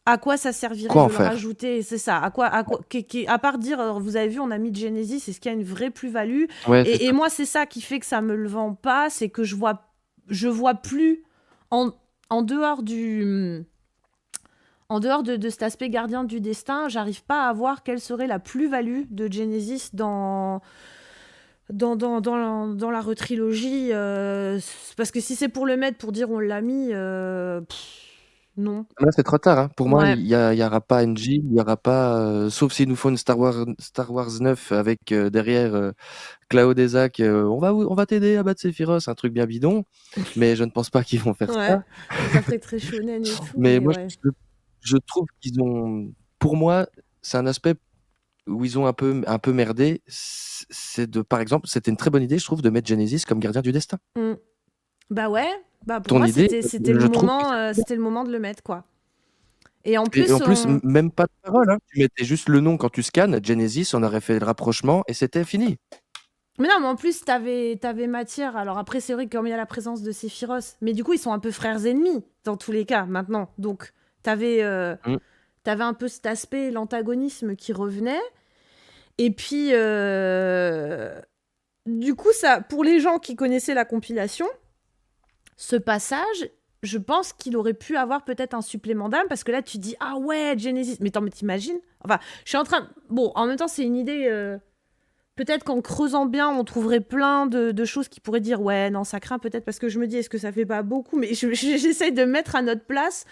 à quoi ça servirait de le rajouter. C'est ça. À part dire, alors, vous avez vu, on a mis Genesis, est-ce qu'il y a une vraie plus-value? Et moi, c'est ça qui fait que ça me le vend pas, c'est que je vois plus en dehors de cet aspect gardien du destin, j'arrive pas à voir quelle serait la plus-value de Genesis dans la retrilogie. Parce que si c'est pour le mettre, pour dire on l'a mis... non. Là, c'est trop tard. Hein. Pour moi, il y aura pas NG, il y aura pas, sauf s'ils nous font une Star Wars 9 avec derrière Cloud et Zach, on va t'aider à battre Sephiroth, un truc bien bidon. Mais je ne pense pas qu'ils vont faire ça. Ça ferait très shonen et tout. Mais moi, je trouve qu'ils ont. Pour moi, c'est un aspect où ils ont un peu merdé. Par exemple, c'était une très bonne idée, je trouve, de mettre Genesis comme gardien du destin. Bah ouais. Bah pour moi, c'était le moment de le mettre, quoi. Et en plus, même pas de parole. Hein. Tu mettais juste le nom quand tu scannes, Genesis, on aurait fait le rapprochement et c'était fini. Mais non, mais en plus, t'avais matière. Alors après, c'est vrai que comme il y a la présence de Sephiroth, mais du coup, ils sont un peu frères ennemis, dans tous les cas, maintenant. Donc, t'avais un peu cet aspect, l'antagonisme qui revenait. Et puis, du coup, ça, pour les gens qui connaissaient la compilation, ce passage, je pense qu'il aurait pu avoir peut-être un supplément d'âme, parce que là, tu dis, ah ouais, Genesis. Mais t'imagines? Enfin, je suis en train... Bon, en même temps, c'est une idée... Peut-être qu'en creusant bien, on trouverait plein de choses qui pourraient dire, ouais, non, ça craint peut-être, parce que je me dis, est-ce que ça fait pas beaucoup? Mais j'essaye de mettre à notre place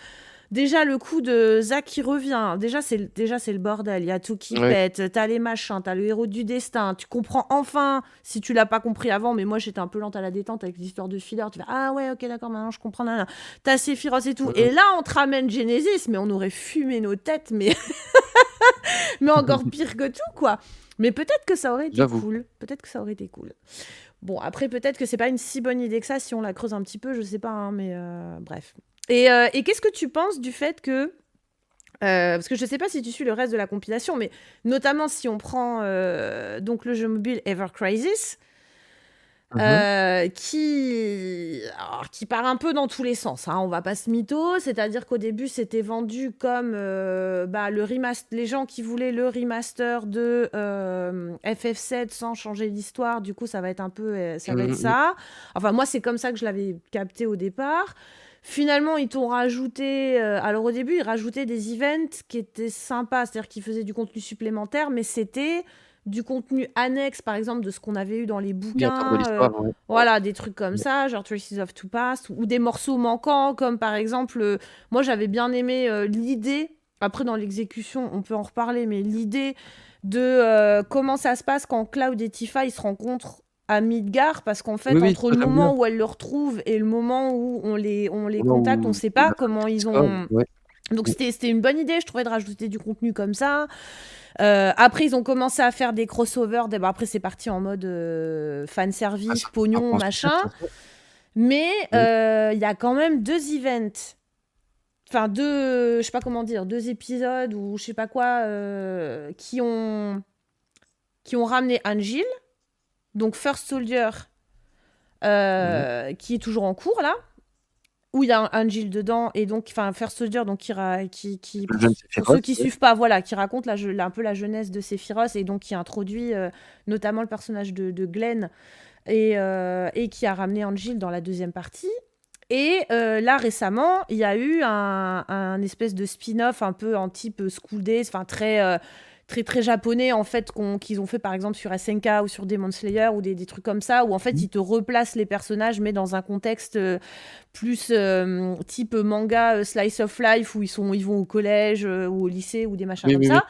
déjà le coup de Zack qui revient, déjà c'est le bordel, il y a tout qui Ouais. pète, t'as les machins, t'as le héros du destin, tu comprends enfin, si tu l'as pas compris avant, mais moi j'étais un peu lente à la détente avec l'histoire de filler, tu fais ah ouais ok d'accord maintenant je comprends, nanana. T'as Sephiroth et tout, et là on te ramène Genesis, mais on aurait fumé nos têtes, mais, mais encore pire que tout quoi. Mais peut-être que ça aurait été J'avoue. cool, peut-être que ça aurait été cool. Bon, après, peut-être que c'est pas une si bonne idée que ça, si on la creuse un petit peu, je sais pas, hein, mais bref. Et qu'est-ce que tu penses du fait que... parce que je sais pas si tu suis le reste de la compilation, mais notamment si on prend donc le jeu mobile Ever Crisis, Mhm. qui part un peu dans tous les sens, hein, on va pas se mytho, c'est-à-dire qu'au début c'était vendu comme le remaster, les gens qui voulaient le remaster de FF7 sans changer l'histoire, du coup ça va être un peu ça va être Mhm. ça. Enfin moi c'est comme ça que je l'avais capté au départ. Finalement, ils t'ont rajouté. Alors, au début, ils rajoutaient des events qui étaient sympas, c'est-à-dire qu'ils faisaient du contenu supplémentaire, mais c'était du contenu annexe, par exemple, de ce qu'on avait eu dans les Oui, autour de bouquins. l'histoire, ouais. Voilà, des trucs comme Ouais. ça, genre Traces of Two Past, ou des morceaux manquants, comme par exemple, moi j'avais bien aimé l'idée, après dans l'exécution, on peut en reparler, mais l'idée de comment ça se passe quand Cloud et Tifa ils se rencontrent à Midgar, parce qu'en Oui, fait, oui, entre ça le j'aime bien. moment où elle le retrouve et le moment où on les Au moment contacte, on où sait il pas a comment ils Discord, ont. ouais. Donc Mm. c'était une bonne idée, je trouvais, de rajouter du contenu comme ça. Après, ils ont commencé à faire des crossovers. Après, c'est parti en mode fan Ah, service, ça part pognon, en super, machin. ça. Mais Mm. il y a quand même 2 events. Enfin, je sais pas comment dire, 2 épisodes ou je sais pas quoi, qui ont ramené Angel, donc First Soldier, Ouais. qui est toujours en cours là, où il y a un Angel dedans, et donc, enfin, First Soldier, donc qui Le jeune pour ceux Sephiroth, qui ouais. suivent pas, voilà, qui raconte un peu la jeunesse de Sephiroth, et donc qui introduit notamment le personnage de Glenn, et qui a ramené Angel dans la deuxième partie. Et là, récemment, il y a eu un espèce de spin-off un peu en type School Days, enfin très, très japonais, en fait, qu'ils ont fait par exemple sur SNK ou sur Demon Slayer, ou des trucs comme ça, où en fait Mm. ils te replacent les personnages, mais dans un contexte plus type manga slice of life, où ils vont au collège ou au lycée ou des machins Oui, comme oui, oui. ça.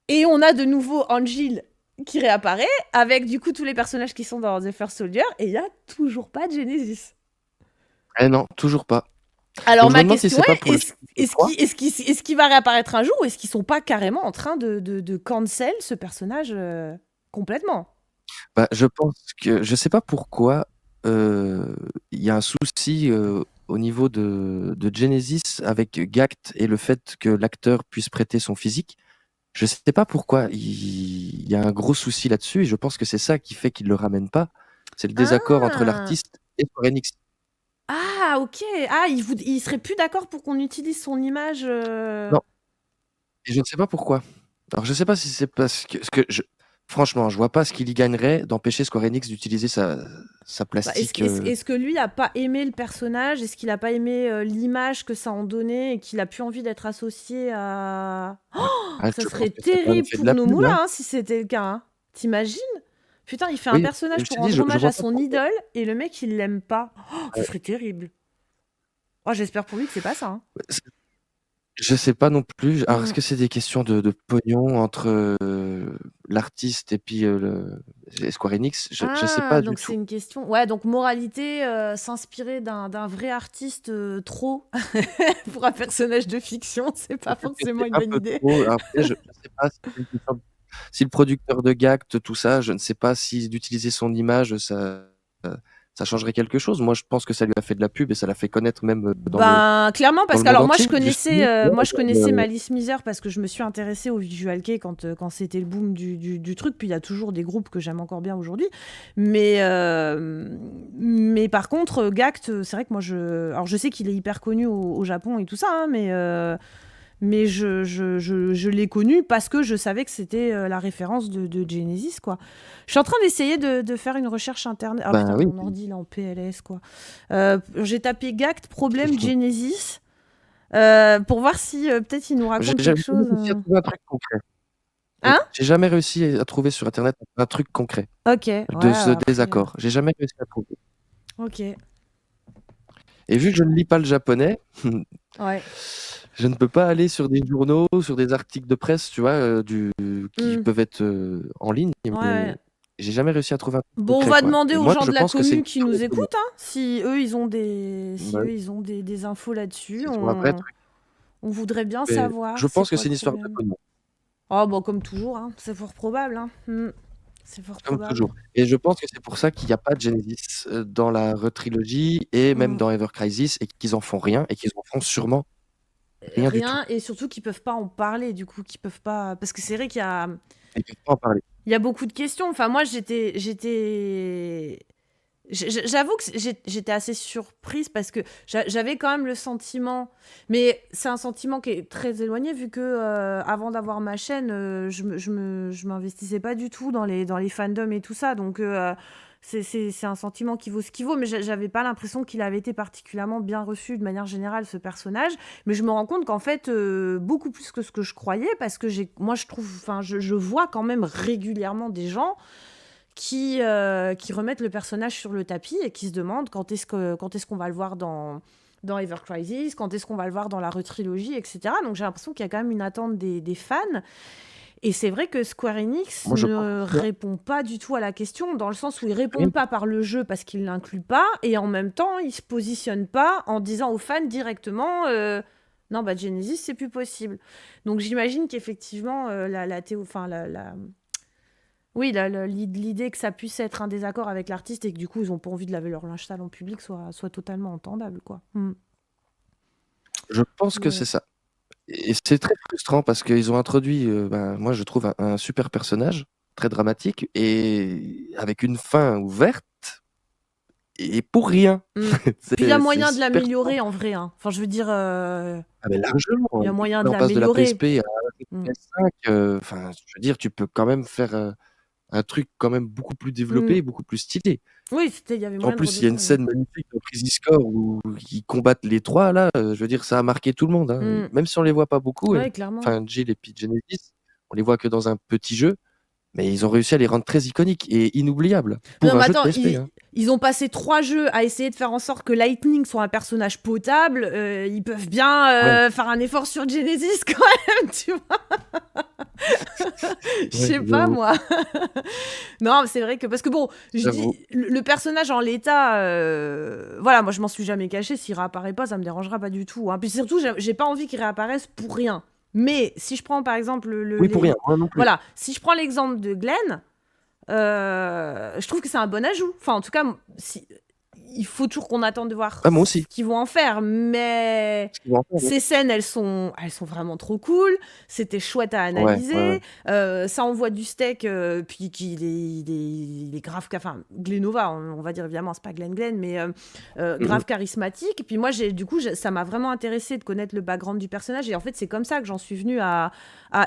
Et on a de nouveau Angel qui réapparaît, avec du coup tous les personnages qui sont dans The First Soldier, et il y a toujours pas de Genesis. Eh non, toujours pas. Alors Donc je me ma demande si question c'est pas est, pour le chapitre 3. est-ce qu'il va réapparaître un jour, ou est-ce qu'ils sont pas carrément en train de cancel ce personnage complètement? Bah, je pense que je sais pas pourquoi il y a un souci au niveau de Genesis avec Gact et le fait que l'acteur puisse prêter son physique. Je sais pas pourquoi il y a un gros souci là-dessus et je pense que c'est ça qui fait qu'ils le ramènent pas. C'est le désaccord entre Ah, l'artiste et Square Enix. ah, ok. Ah, il serait plus d'accord pour qu'on utilise son image. Non, et je ne sais pas pourquoi. Alors je sais pas si c'est parce que franchement, je vois pas ce qu'il y gagnerait d'empêcher Square Enix d'utiliser sa Bah, plastique. est-ce que lui a pas aimé le personnage? Est-ce qu'il a pas aimé l'image que ça en donnait, et qu'il a plus envie d'être associé à... Ah, Ça je serait pense que c'est un terrible effet de pour la nos pub, moulins, hein. hein, si c'était le cas, hein. T'imagines? Putain, il fait un Oui, personnage je pour t'ai dit, rendre je hommage à vois pas son pourquoi. idole, et le mec il l'aime pas. Ce Ouais. serait terrible. Oh, j'espère pour lui que c'est pas ça, hein. Je sais pas non plus. Alors, est-ce Mm. que c'est des questions de pognon entre l'artiste et puis et Square Enix? Je sais Ah, pas du donc c'est tout. une question. Ouais, donc moralité, s'inspirer d'un vrai artiste trop pour un personnage de fiction, c'est pas Peut-être que forcément c'est une un bonne peu idée. trop. Après, je sais pas si c'est une question si le producteur de Gact, tout ça, je ne sais pas si d'utiliser son image, ça changerait quelque chose. Moi, je pense que ça lui a fait de la pub et ça l'a fait connaître même Ben, clairement, dans parce le que monde alors entier. Justement, tu vois, moi, je connaissais regarde, Malice Miser, parce que je me suis intéressée au visual kei quand c'était le boom du truc. Puis il y a toujours des groupes que j'aime encore bien aujourd'hui. Mais par contre, Gact, c'est vrai que moi, alors je sais qu'il est hyper connu au Japon et tout ça, hein, mais je l'ai connu parce que je savais que c'était la référence de Genesis, quoi. Je suis en train d'essayer de faire une recherche internet. Ah ben putain, oui. mon ordi, là, en PLS, quoi. J'ai tapé Gact, problème Genesis, pour voir si peut-être il nous raconte J'ai quelque jamais chose. réussi à trouver un truc concret. Hein? J'ai jamais réussi à trouver sur Internet un truc concret Ok, ouais, de ce après. désaccord. J'ai jamais réussi à trouver. Ok. Et vu que je ne lis pas le japonais, Ouais. Je ne peux pas aller sur des journaux, sur des articles de presse, tu vois, qui Mm. peuvent être en ligne, Ouais, ouais. mais j'ai jamais réussi à trouver un truc Bon, on concret, va quoi. demander Et aux moi, gens je de la pense que c'est commu une qui très nous bonne chose. écoutent, hein. Si eux, ils ont des, si Bah eux, oui, ils ont des infos là-dessus, s'ils ont un vrai truc. on voudrait bien Mais savoir je c'est pense que quoi c'est le une histoire de problème. pognon, Oh, bon, comme toujours, hein. C'est fort probable, hein. C'est fort comme probable. toujours. Et je pense que c'est pour ça qu'il n'y a pas de Genesis dans la retrilogie et même Mm. dans Ever Crisis et qu'ils en font rien et qu'ils en font sûrement rien du tout. Rien, et surtout qu'ils peuvent pas en parler, du coup, qu'ils peuvent pas. Parce que c'est vrai qu'il y a, Ils peuvent pas en parler. il y a beaucoup de questions. Enfin, moi, j'avoue que j'étais assez surprise parce que j'avais quand même le sentiment, mais c'est un sentiment qui est très éloigné vu que avant d'avoir ma chaîne, je m'investissais pas du tout dans les fandoms et tout ça. Donc c'est un sentiment qui vaut ce qu'il vaut, mais j'avais pas l'impression qu'il avait été particulièrement bien reçu de manière générale, ce personnage. Mais je me rends compte qu'en fait, beaucoup plus que ce que je croyais, parce que moi je trouve, enfin je vois quand même régulièrement des gens qui remettent le personnage sur le tapis et qui se demandent quand est-ce qu'on va le voir dans Ever Crisis, quand est-ce qu'on va le voir dans la retrilogie, etc. Donc j'ai l'impression qu'il y a quand même une attente des fans. Et c'est vrai que Square Enix Moi, je pense ne aussi, hein. répond pas du tout à la question, dans le sens où ils Rien répondent du pas par le jeu parce qu'ils l'incluent pas, et en même temps ils se positionnent pas en disant aux fans directement non, bah Genesis c'est plus possible. Donc j'imagine qu'effectivement oui, l'idée que ça puisse être un désaccord avec l'artiste et que du coup ils ont pas envie de laver leur linge sale en public soit totalement entendable, quoi. Je pense que Mais c'est ça. Et c'est très frustrant parce qu'ils ont introduit, moi je trouve un super personnage, très dramatique et avec une fin ouverte et pour rien. puis il y a C'est moyen de super l'améliorer dommage. en vrai, hein. Enfin, je veux dire, Ah mais largement, il y a moyen de là on passe de la l'améliorer. PSP à la Mm. PS5, enfin je veux dire tu peux quand même faire, un truc quand même beaucoup plus Mm. développé, beaucoup plus stylé. Oui, il y avait En moyen de plus, il y a une redescendre. scène magnifique dans Crisis Core où ils combattent les 3 là, je veux dire ça a marqué tout le monde, hein. Mm. Même si on les voit pas beaucoup, Ouais, clairement. enfin Jill et puis Genesis, on les voit que dans un petit jeu. Mais ils ont réussi à les rendre très iconiques et inoubliables Non, pour un mais jeu de attends, PSP, hein. ils ont passé 3 jeux à essayer de faire en sorte que Lightning soit un personnage potable. Ils peuvent bien Ouais, faire un effort sur Genesis quand même, tu vois. Je ouais, sais pas, j'avoue, moi. Non, c'est vrai que. Parce que bon, je j'avoue. dis, le personnage en l'état, voilà, moi je m'en suis jamais caché. S'il réapparaît pas, ça me dérangera pas du tout, hein. Puis surtout, j'ai pas envie qu'il réapparaisse pour rien. Mais si je prends par exemple Oui, pour rien, moi non plus. voilà, si je prends l'exemple de Glenn, je trouve que c'est un bon ajout. Enfin, en tout cas, il faut toujours qu'on attende de voir Ah, moi ce aussi. qu'ils vont en faire. Mais Ce qu'ils vont en faire, oui. ces scènes, elles sont vraiment trop cool. C'était chouette à Ouais, ouais, ouais. analyser. Ça envoie du steak. Puis il est grave. Enfin, Glenova, on va dire évidemment, c'est pas Glenn, mais Mmh mh. grave charismatique. Et puis moi, du coup, ça m'a vraiment intéressé de connaître le background du personnage. Et en fait, c'est comme ça que j'en suis venue à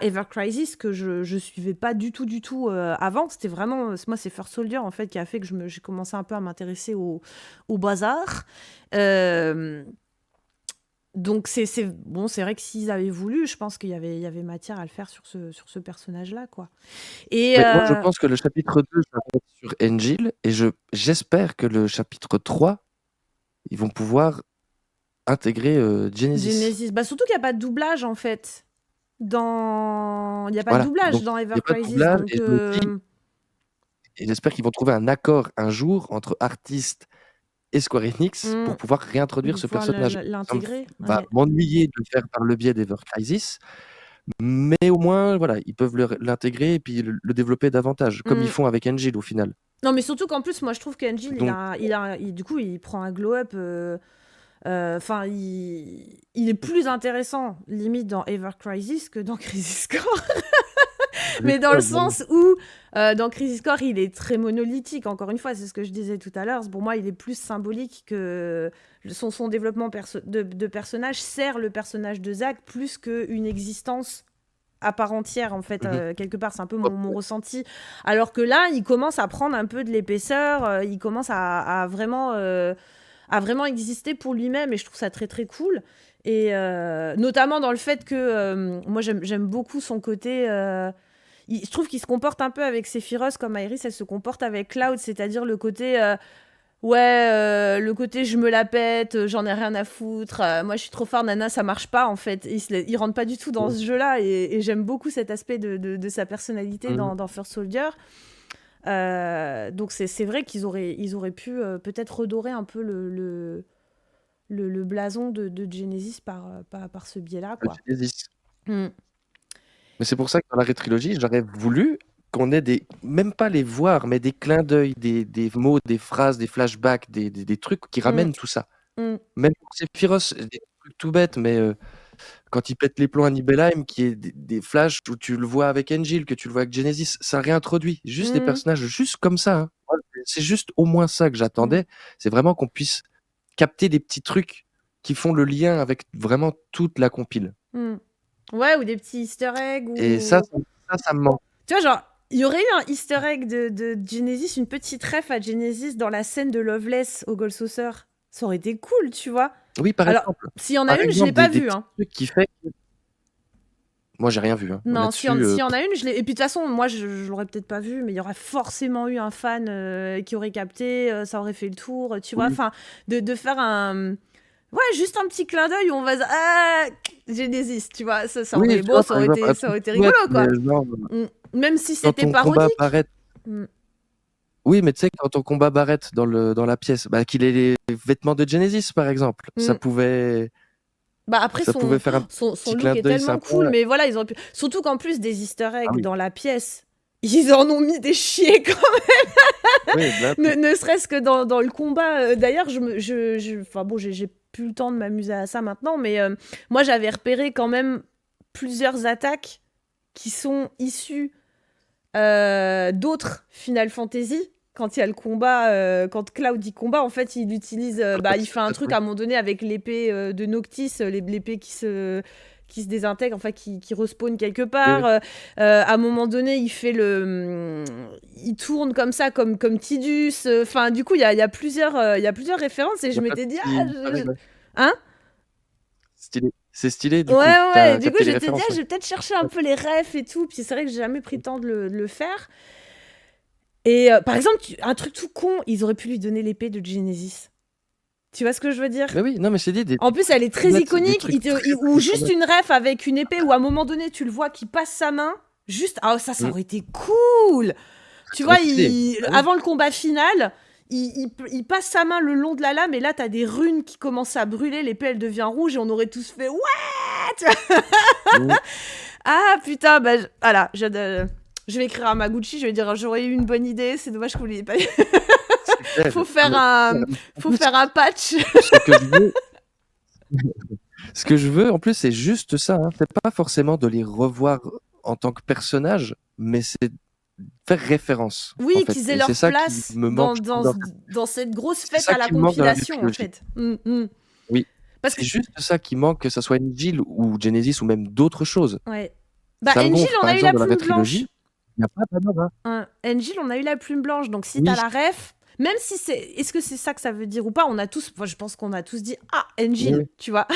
Ever Crisis, que je suivais pas du tout avant. C'était vraiment. Moi, c'est First Soldier, en fait, qui a fait que j'ai commencé un peu à m'intéresser au bazar. Donc bon, c'est vrai que s'ils avaient voulu, je pense qu'il y avait matière à le faire sur ce personnage-là, quoi. Et Mais moi, je pense que le chapitre 2, ça va être sur Angel et j'espère que le chapitre 3, ils vont pouvoir intégrer, Genesis. Genesis, bah surtout qu'il n'y a pas de doublage en fait. Il n'y a pas de Voilà, doublage donc dans il y Ever a pas de Crisis, doublage donc et je me dis et j'espère qu'ils vont trouver un accord un jour entre artistes et Square Enix hmm, pour pouvoir réintroduire de ce pouvoir personnage. Ça l'intégrer. va Ouais. m'ennuyer de le faire par le biais d'Ever Crisis, mais au moins, voilà, ils peuvent l'intégrer et puis le développer davantage, comme ils Hmm. font avec Angel au final. Non, mais surtout qu'en plus, moi je trouve qu'Angel, Donc, du coup, il prend un glow-up. Enfin, il est plus intéressant, limite, dans Ever Crisis que dans Crisis Core. Mais dans le sens où, dans Crisis Core, il est très monolithique. Encore une fois, c'est ce que je disais tout à l'heure. Pour moi, il est plus symbolique que son développement de personnage sert le personnage de Zack plus qu'une existence à part entière, en fait. mmh Quelque part, c'est un peu mon ressenti. Alors que là, il commence à prendre un peu de l'épaisseur. Il commence à vraiment exister pour lui-même. Et je trouve ça très, très cool. Et notamment dans le fait que moi, j'aime beaucoup son côté. Je trouve qu'il se comporte un peu avec Sephiroth comme Iris, elle se comporte avec Cloud, c'est-à-dire le côté Ouais, le côté je me la pète, j'en ai rien à foutre, moi je suis trop fort, nana, ça marche pas en fait. Il rentre pas du tout dans Mmh. ce jeu-là et j'aime beaucoup cet aspect de sa personnalité Mmh. dans First Soldier. Donc c'est vrai ils auraient pu peut-être redorer un peu le blason de Genesis par ce biais-là, Le quoi. Genesis. Mm. Mais c'est pour ça que dans la rétrilogie, j'aurais voulu qu'on ait même pas les voir, mais des clins d'œil, des mots, des phrases, des flashbacks, des trucs qui Mm. ramènent tout ça. Mm. Même pour Sephiroth, des trucs tout bêtes, mais quand il pète les plombs à Nibelheim, qui est des flashs où tu le vois avec Engil, que tu le vois avec Genesis, ça réintroduit juste des Mm. personnages, juste comme ça. Hein. Moi, c'est juste au moins ça que Mm. j'attendais. C'est vraiment qu'on puisse capter des petits trucs qui font le lien avec vraiment toute la compile. Mm. Ouais, ou des petits easter eggs Et ça, ou... ça me manque. Tu vois, genre, il y aurait eu un easter egg de Genesis, une petite ref à Genesis dans la scène de Loveless au Gold Saucer. Ça aurait été cool, tu vois. Oui, par Alors, exemple. s'il y en a Par une, je l'ai exemple, pas des vue, petits hein. trucs qui fait que... Moi, j'ai rien vu. Hein. Non, Là-dessus, s'il y en a une, je l'ai... Et puis de toute façon, moi, je l'aurais peut-être pas vue, mais il y aurait forcément eu un fan qui aurait capté, ça aurait fait le tour, tu vois. oui. Enfin, de faire un... Ouais, juste un petit clin d'œil où on va se dire, ah, Genesis, tu vois. Ça Oui, aurait... tu Bon, vois, par exemple, un ça truc aurait été tout bête, rigolo, mais quoi. genre, Même si quand c'était ton combat parodique. Barrett... Oui, mais tu sais, quand on combat Barrett dans la pièce, bah, qu'il ait les vêtements de Genesis, par exemple, Mm. Bah après, ça pouvait faire un son petit look clin est d'œil tellement sympa. cool, mais voilà, ils auraient pu... Surtout qu'en plus des easter Ah eggs oui, dans la pièce, ils en ont mis des chiés, quand oui, même, ne serait-ce que dans le combat. D'ailleurs, enfin bon, j'ai plus le temps de m'amuser à ça maintenant, mais moi, j'avais repéré quand même plusieurs attaques qui sont issues d'autres Final Fantasy. Quand il y a le combat, quand Cloud y combat, en fait, il utilise, il fait un truc oui. à un moment donné avec l'épée de Noctis, l'épée qui se désintègre, enfin qui respawn quelque Oui, part. À un moment donné, il fait il tourne comme ça, comme Tidus. Enfin, du coup, il y a plusieurs références et il y je a plein de m'étais dit, petits easter eggs, ouais. hein? Stylé. C'est stylé, Ouais, du coup. ouais. T'as Du coup, capté je les m'étais dit, références, je ouais. vais peut-être chercher un peu les refs et tout. Puis c'est vrai que j'ai jamais pris le temps de le faire. Et par exemple, un truc tout con, ils auraient pu lui donner l'épée de Genesis. Tu vois ce que je veux dire? Mais oui, non, mais c'est dit, En plus, elle est très très bêtes, des iconique. trucs très, Ou très, très juste bêtes. une ref avec une épée où à un moment donné, tu le vois qui passe sa main. Juste, ah, ça Mm. aurait été cool. C'est Tu trop vois, stylé. Ah oui. avant le combat final, il passe sa main le long de la lame et là, t'as des runes qui commencent à brûler. L'épée, elle devient rouge et on aurait tous fait ouais. Tu vois. Mm. Ah putain, bah voilà, je vais écrire à Maguchi, je vais dire j'aurais eu une bonne idée, c'est dommage que vous l'ayez pas eu. C'est clair. faut Ah, faire mais un, c'est clair. En faut plus, faire un patch. ce que je veux, ce que je veux, en plus, c'est juste ça. Hein. C'est pas forcément de les revoir en tant que personnage, mais c'est faire référence, en Oui, fait. qu'ils aient Et c'est leur ça qui place me manque, je trouve, dans cette grosse c'est fête ça à la qui me manque dans la compilation en trilogie. fait. Mm. Oui, Parce que c'est juste ça qui manque, que ça soit Jill ou Genesis ou même d'autres choses. ouais. Bah Ça me Angel, gonfle. on Par a eu la exemple, dans la plume blanche. rétrilogie, il n'y a pas d'Amara. Angel, on a eu la plume blanche, donc si t'as Oui, la ref, même si est-ce que c'est ça que ça veut dire ou pas, je pense qu'on a tous dit ah Angel, oui, tu vois,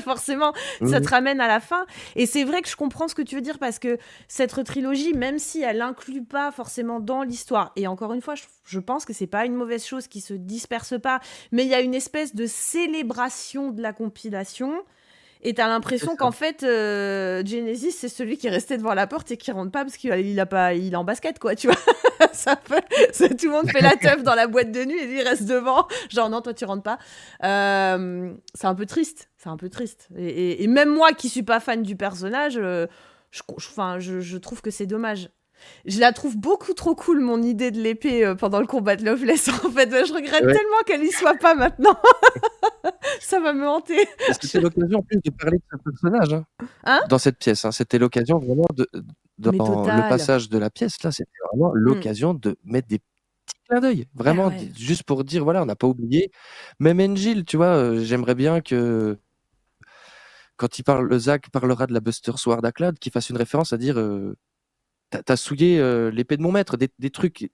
forcément, ça te oui. ramène à la fin. Et c'est vrai que je comprends ce que tu veux dire parce que cette trilogie, même si elle inclut pas forcément dans l'histoire, et encore une fois, je pense que c'est pas une mauvaise chose qui se disperse pas, mais il y a une espèce de célébration de la compilation. Et t'as C'est l'impression ça. qu'en fait, Genesis, c'est celui qui est resté devant la porte et qui rentre pas parce qu'il il est en basket, quoi, tu vois. Tout le monde fait la teuf dans la boîte de nuit et lui, il reste devant. Genre, non, toi, tu rentres pas. C'est un peu triste. C'est un peu triste. Et même moi, qui suis pas fan du personnage, je trouve que c'est dommage. Je la trouve beaucoup trop cool, mon idée de l'épée pendant le combat de Loveless. En fait, je regrette Ouais. tellement qu'elle y soit pas maintenant. Ça va me hanter. Et c'était l'occasion en plus de parler de ce personnage hein, Hein? dans cette pièce. Hein. C'était l'occasion vraiment Mais dans le total. passage de la pièce, là, c'était vraiment Mm. l'occasion de mettre des petits clins d'œil. Ah Vraiment, ouais. juste pour dire, voilà, on n'a pas oublié. Même Engil, tu vois, j'aimerais bien que quand Zach parlera de la Buster Sword à Cloud, qu'il fasse une référence à dire t'as souillé l'épée de mon maître, des trucs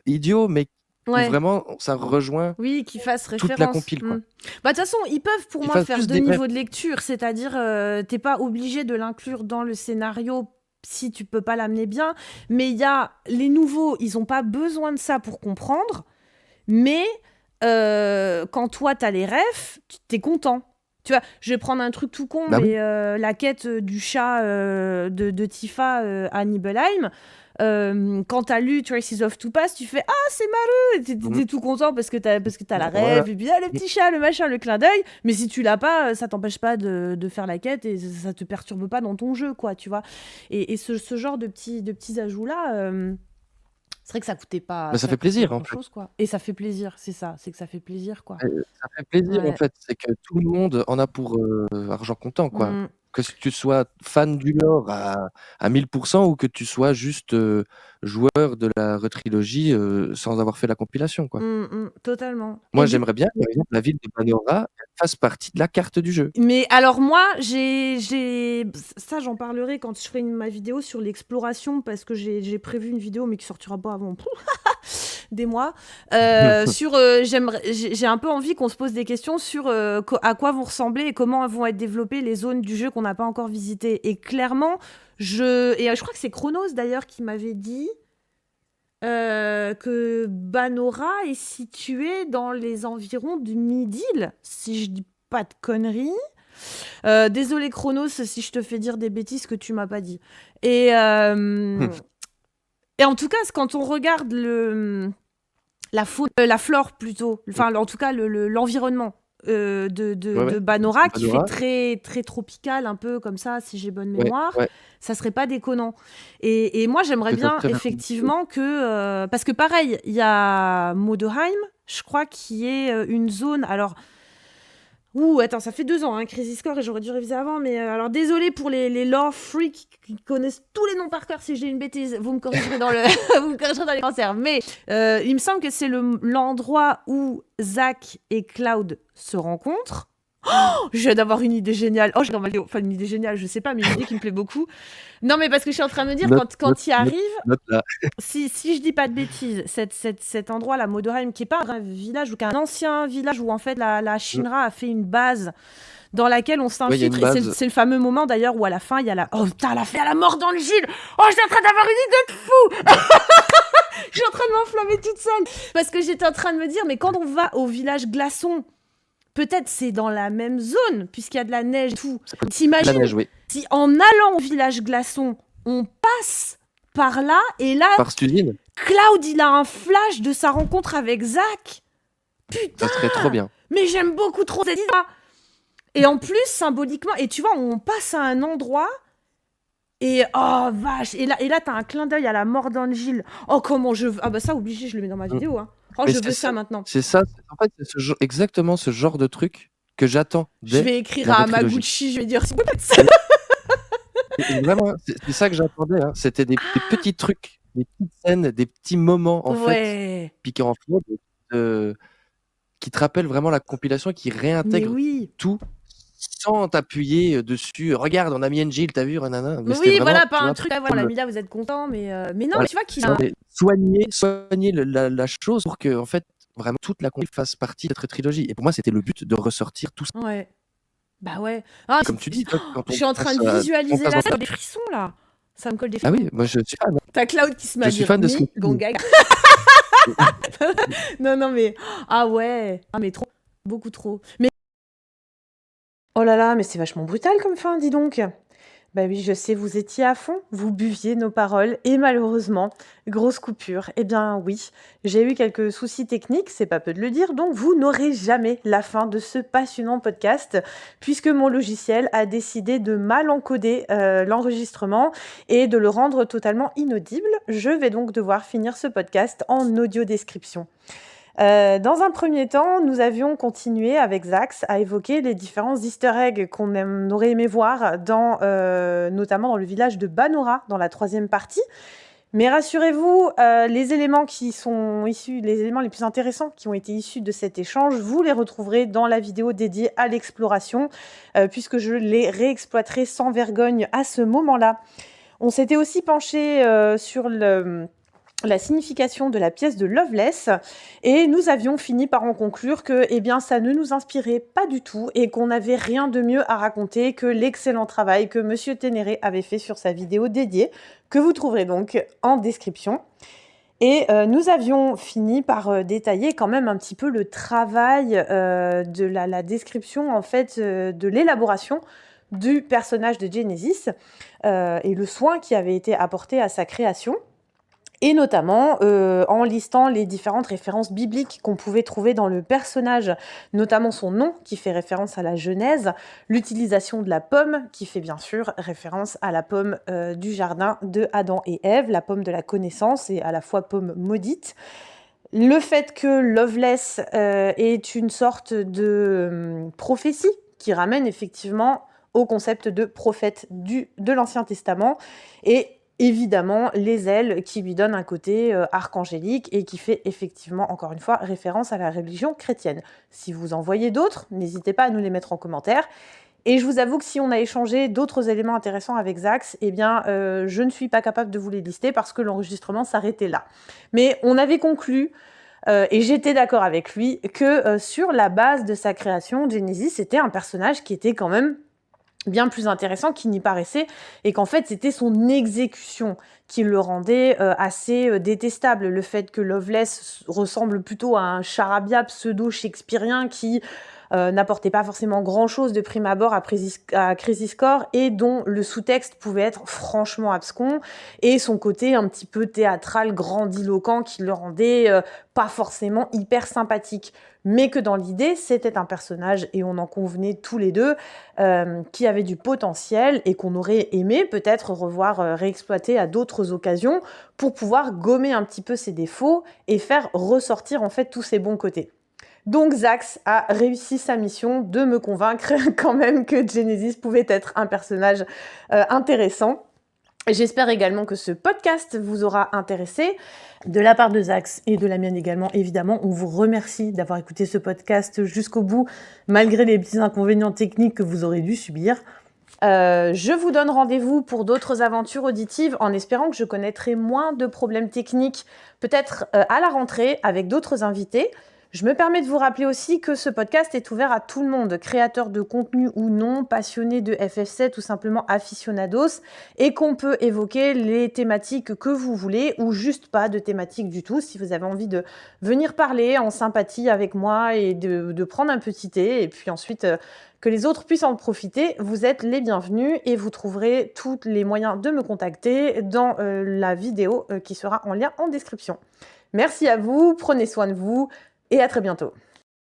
idiots, mais où Ouais. vraiment ça rejoint Oui, qu'ils fassent toute la référence. compile, Mm. quoi. Bah, de toute façon, ils peuvent pour Qu'ils moi fassent faire juste deux des brefs. niveaux de lecture, c'est-à-dire t'es pas obligé de l'inclure dans le scénario si tu peux pas l'amener bien, mais il y a les nouveaux, ils ont pas besoin de ça pour comprendre, mais quand toi, t'as les refs, t'es content. Tu vois, je vais prendre un truc tout con, Bah oui. mais la quête du chat de Tifa à Nibelheim, quand t'as lu Traces of Topaz, tu fais « Ah, c'est malheureux !» T'es tout content parce que t'as la Voilà. rêve, et puis « Ah, le petit chat, le machin, le clin d'œil !» Mais si tu l'as pas, ça t'empêche pas de faire la quête et ça te perturbe pas dans ton jeu, quoi, tu vois. Et ce genre de petits ajouts-là... c'est vrai que ça coûtait Mais ça fait pas plaisir, en fait. grand-chose, quoi. Et ça fait plaisir, c'est ça. C'est que ça fait plaisir, quoi. Ça fait plaisir, en Ouais. fait. C'est que tout le monde en a pour argent comptant, quoi. Mm. Que tu sois fan du lore à 1000% ou que tu sois juste joueur de la retrilogie sans avoir fait la compilation, quoi. Totalement. Moi, j'aimerais bien que, par exemple, la ville de Banora fasse partie de la carte du jeu. Mais alors moi, ça j'en parlerai quand je ferai ma vidéo sur l'exploration parce que j'ai prévu une vidéo mais qui sortira pas avant des mois. J'ai un peu envie qu'on se pose des questions sur à quoi vont ressembler et comment vont être développées les zones du jeu qu'on n'a pas encore visitées. Et clairement, je crois que c'est Chronos d'ailleurs qui m'avait dit que Banora est située dans les environs du Midil, si je dis pas de conneries. Désolé Chronos si je te fais dire des bêtises que tu m'as pas dit. Et en tout cas, quand on regarde la flore plutôt, enfin en tout cas l'environnement de Banora qui fait très très tropical un peu comme ça, si j'ai bonne mémoire, ça serait pas déconnant. Et moi j'aimerais bien effectivement que parce que pareil, il y a Modheim, je crois, qui est une zone. Alors attends, ça fait 2 ans, hein, Crazy Score, et j'aurais dû réviser avant, mais alors désolé pour les lore freaks qui connaissent tous les noms par cœur, si j'ai une bêtise, vous me corrigerez dans les commentaires, mais il me semble que c'est l'endroit où Zack et Cloud se rencontrent. Oh, je viens d'avoir une idée géniale. Oh, enfin une idée géniale, je sais pas, mais une idée qui me plaît beaucoup. Non, mais parce que je suis en train de me dire, quand il arrive, si je dis pas de bêtises, cet endroit, la Modheim, qui est pas un vrai village, ou qu'un ancien village où en fait la Shinra a fait une base dans laquelle on s'infiltre. Et c'est le fameux moment d'ailleurs où à la fin il y a la... Oh putain, elle a fait à la mort dans le Gilles. Oh, j'étais en train d'avoir une idée de fou. Je suis en train de m'enflammer toute seule. Parce que j'étais en train de me dire, mais quand on va au village glaçon, peut-être c'est dans la même zone, puisqu'il y a de la neige et tout. T'imagines si en allant au village glaçon, on passe par là, et là, Cloud, il a un flash de sa rencontre avec Zack. Putain, ça serait trop bien. Mais j'aime beaucoup trop cette idée. Et en plus, symboliquement, et tu vois, on passe à un endroit, et oh vache, et là t'as un clin d'œil à la mort d'Angel. Oh, comment je veux... Ah bah ça, obligé, je le mets dans ma vidéo, hein. Oh, je veux ça maintenant. C'est ça, en fait, c'est exactement ce genre de truc que j'attends. Je vais écrire à Maguchi, je vais dire s'il vous plaît. Vraiment, c'est ça que j'attendais. Hein. C'était des petits trucs, des petites scènes, des petits moments en fait, piqués en flot, qui te rappellent vraiment la compilation, qui réintègre tout sans t'appuyer dessus. Regarde, on a mis Angel, t'as vu, nanana. Mais oui, vraiment, voilà, pas un truc. On l'a mis là, vous êtes content, mais non, voilà, mais tu vois qu'il a soigner la chose pour que en fait vraiment toute la compil fasse partie de cette trilogie. Et pour moi, c'était le but de ressortir tout ça. Ouais. Bah ouais. Ah, comme tu dis, je suis en train de visualiser là, des frissons là. Ça me colle des frissons. Ah oui, moi je suis fan. T'as Cloud qui se m'a dit. Je suis fan de ce Gongaga. Non, mais ah ouais. Ah mais trop, beaucoup trop. Mais oh là là, mais c'est vachement brutal comme fin, dis donc. Bah oui, je sais, vous étiez à fond, vous buviez nos paroles, et malheureusement, grosse coupure. Eh bien oui, j'ai eu quelques soucis techniques, c'est pas peu de le dire, donc vous n'aurez jamais la fin de ce passionnant podcast, puisque mon logiciel a décidé de mal encoder l'enregistrement et de le rendre totalement inaudible. Je vais donc devoir finir ce podcast en audio description. Dans un premier temps, nous avions continué avec Zax à évoquer les différents easter eggs qu'on aurait aimé voir notamment dans le village de Banora, dans la 3e partie. Mais rassurez-vous, les éléments les plus intéressants qui ont été issus de cet échange, vous les retrouverez dans la vidéo dédiée à l'exploration, puisque je les réexploiterai sans vergogne à ce moment-là. On s'était aussi penché sur la signification de la pièce de Loveless, et nous avions fini par en conclure que ça ne nous inspirait pas du tout et qu'on n'avait rien de mieux à raconter que l'excellent travail que Monsieur Ténéré avait fait sur sa vidéo dédiée, que vous trouverez donc en description. Et nous avions fini par détailler quand même un petit peu le travail de la description, en fait, de l'élaboration du personnage de Genesis et le soin qui avait été apporté à sa création. Et notamment en listant les différentes références bibliques qu'on pouvait trouver dans le personnage, notamment son nom qui fait référence à la Genèse, l'utilisation de la pomme qui fait bien sûr référence à la pomme du jardin de Adam et Ève, la pomme de la connaissance et à la fois pomme maudite. Le fait que Loveless est une sorte de prophétie qui ramène effectivement au concept de prophète de l'Ancien Testament et évidemment les ailes qui lui donnent un côté archangélique et qui fait effectivement, encore une fois, référence à la religion chrétienne. Si vous en voyez d'autres, n'hésitez pas à nous les mettre en commentaire. Et je vous avoue que si on a échangé d'autres éléments intéressants avec Zax, eh bien, je ne suis pas capable de vous les lister parce que l'enregistrement s'arrêtait là. Mais on avait conclu, et j'étais d'accord avec lui, que sur la base de sa création, Genesis était un personnage qui était quand même bien plus intéressant qu'il n'y paraissait, et qu'en fait c'était son exécution qui le rendait assez détestable. Le fait que Loveless ressemble plutôt à un charabia pseudo-shakespearien qui n'apportait pas forcément grand-chose de prime abord à Crisis Core et dont le sous-texte pouvait être franchement abscon, et son côté un petit peu théâtral, grandiloquent qui le rendait pas forcément hyper sympathique. Mais que dans l'idée, c'était un personnage, et on en convenait tous les deux, qui avait du potentiel et qu'on aurait aimé peut-être revoir réexploiter à d'autres occasions pour pouvoir gommer un petit peu ses défauts et faire ressortir en fait tous ses bons côtés. Donc Zax a réussi sa mission de me convaincre quand même que Genesis pouvait être un personnage intéressant. J'espère également que ce podcast vous aura intéressé. De la part de Zax et de la mienne également, évidemment, on vous remercie d'avoir écouté ce podcast jusqu'au bout, malgré les petits inconvénients techniques que vous aurez dû subir. Je vous donne rendez-vous pour d'autres aventures auditives en espérant que je connaîtrai moins de problèmes techniques, peut-être à la rentrée avec d'autres invités. Je me permets de vous rappeler aussi que ce podcast est ouvert à tout le monde, créateur de contenu ou non, passionné de FF7 ou simplement aficionados, et qu'on peut évoquer les thématiques que vous voulez ou juste pas de thématiques du tout. Si vous avez envie de venir parler en sympathie avec moi et de prendre un petit thé et puis ensuite que les autres puissent en profiter, vous êtes les bienvenus et vous trouverez tous les moyens de me contacter dans la vidéo qui sera en lien en description. Merci à vous, prenez soin de vous et à très bientôt.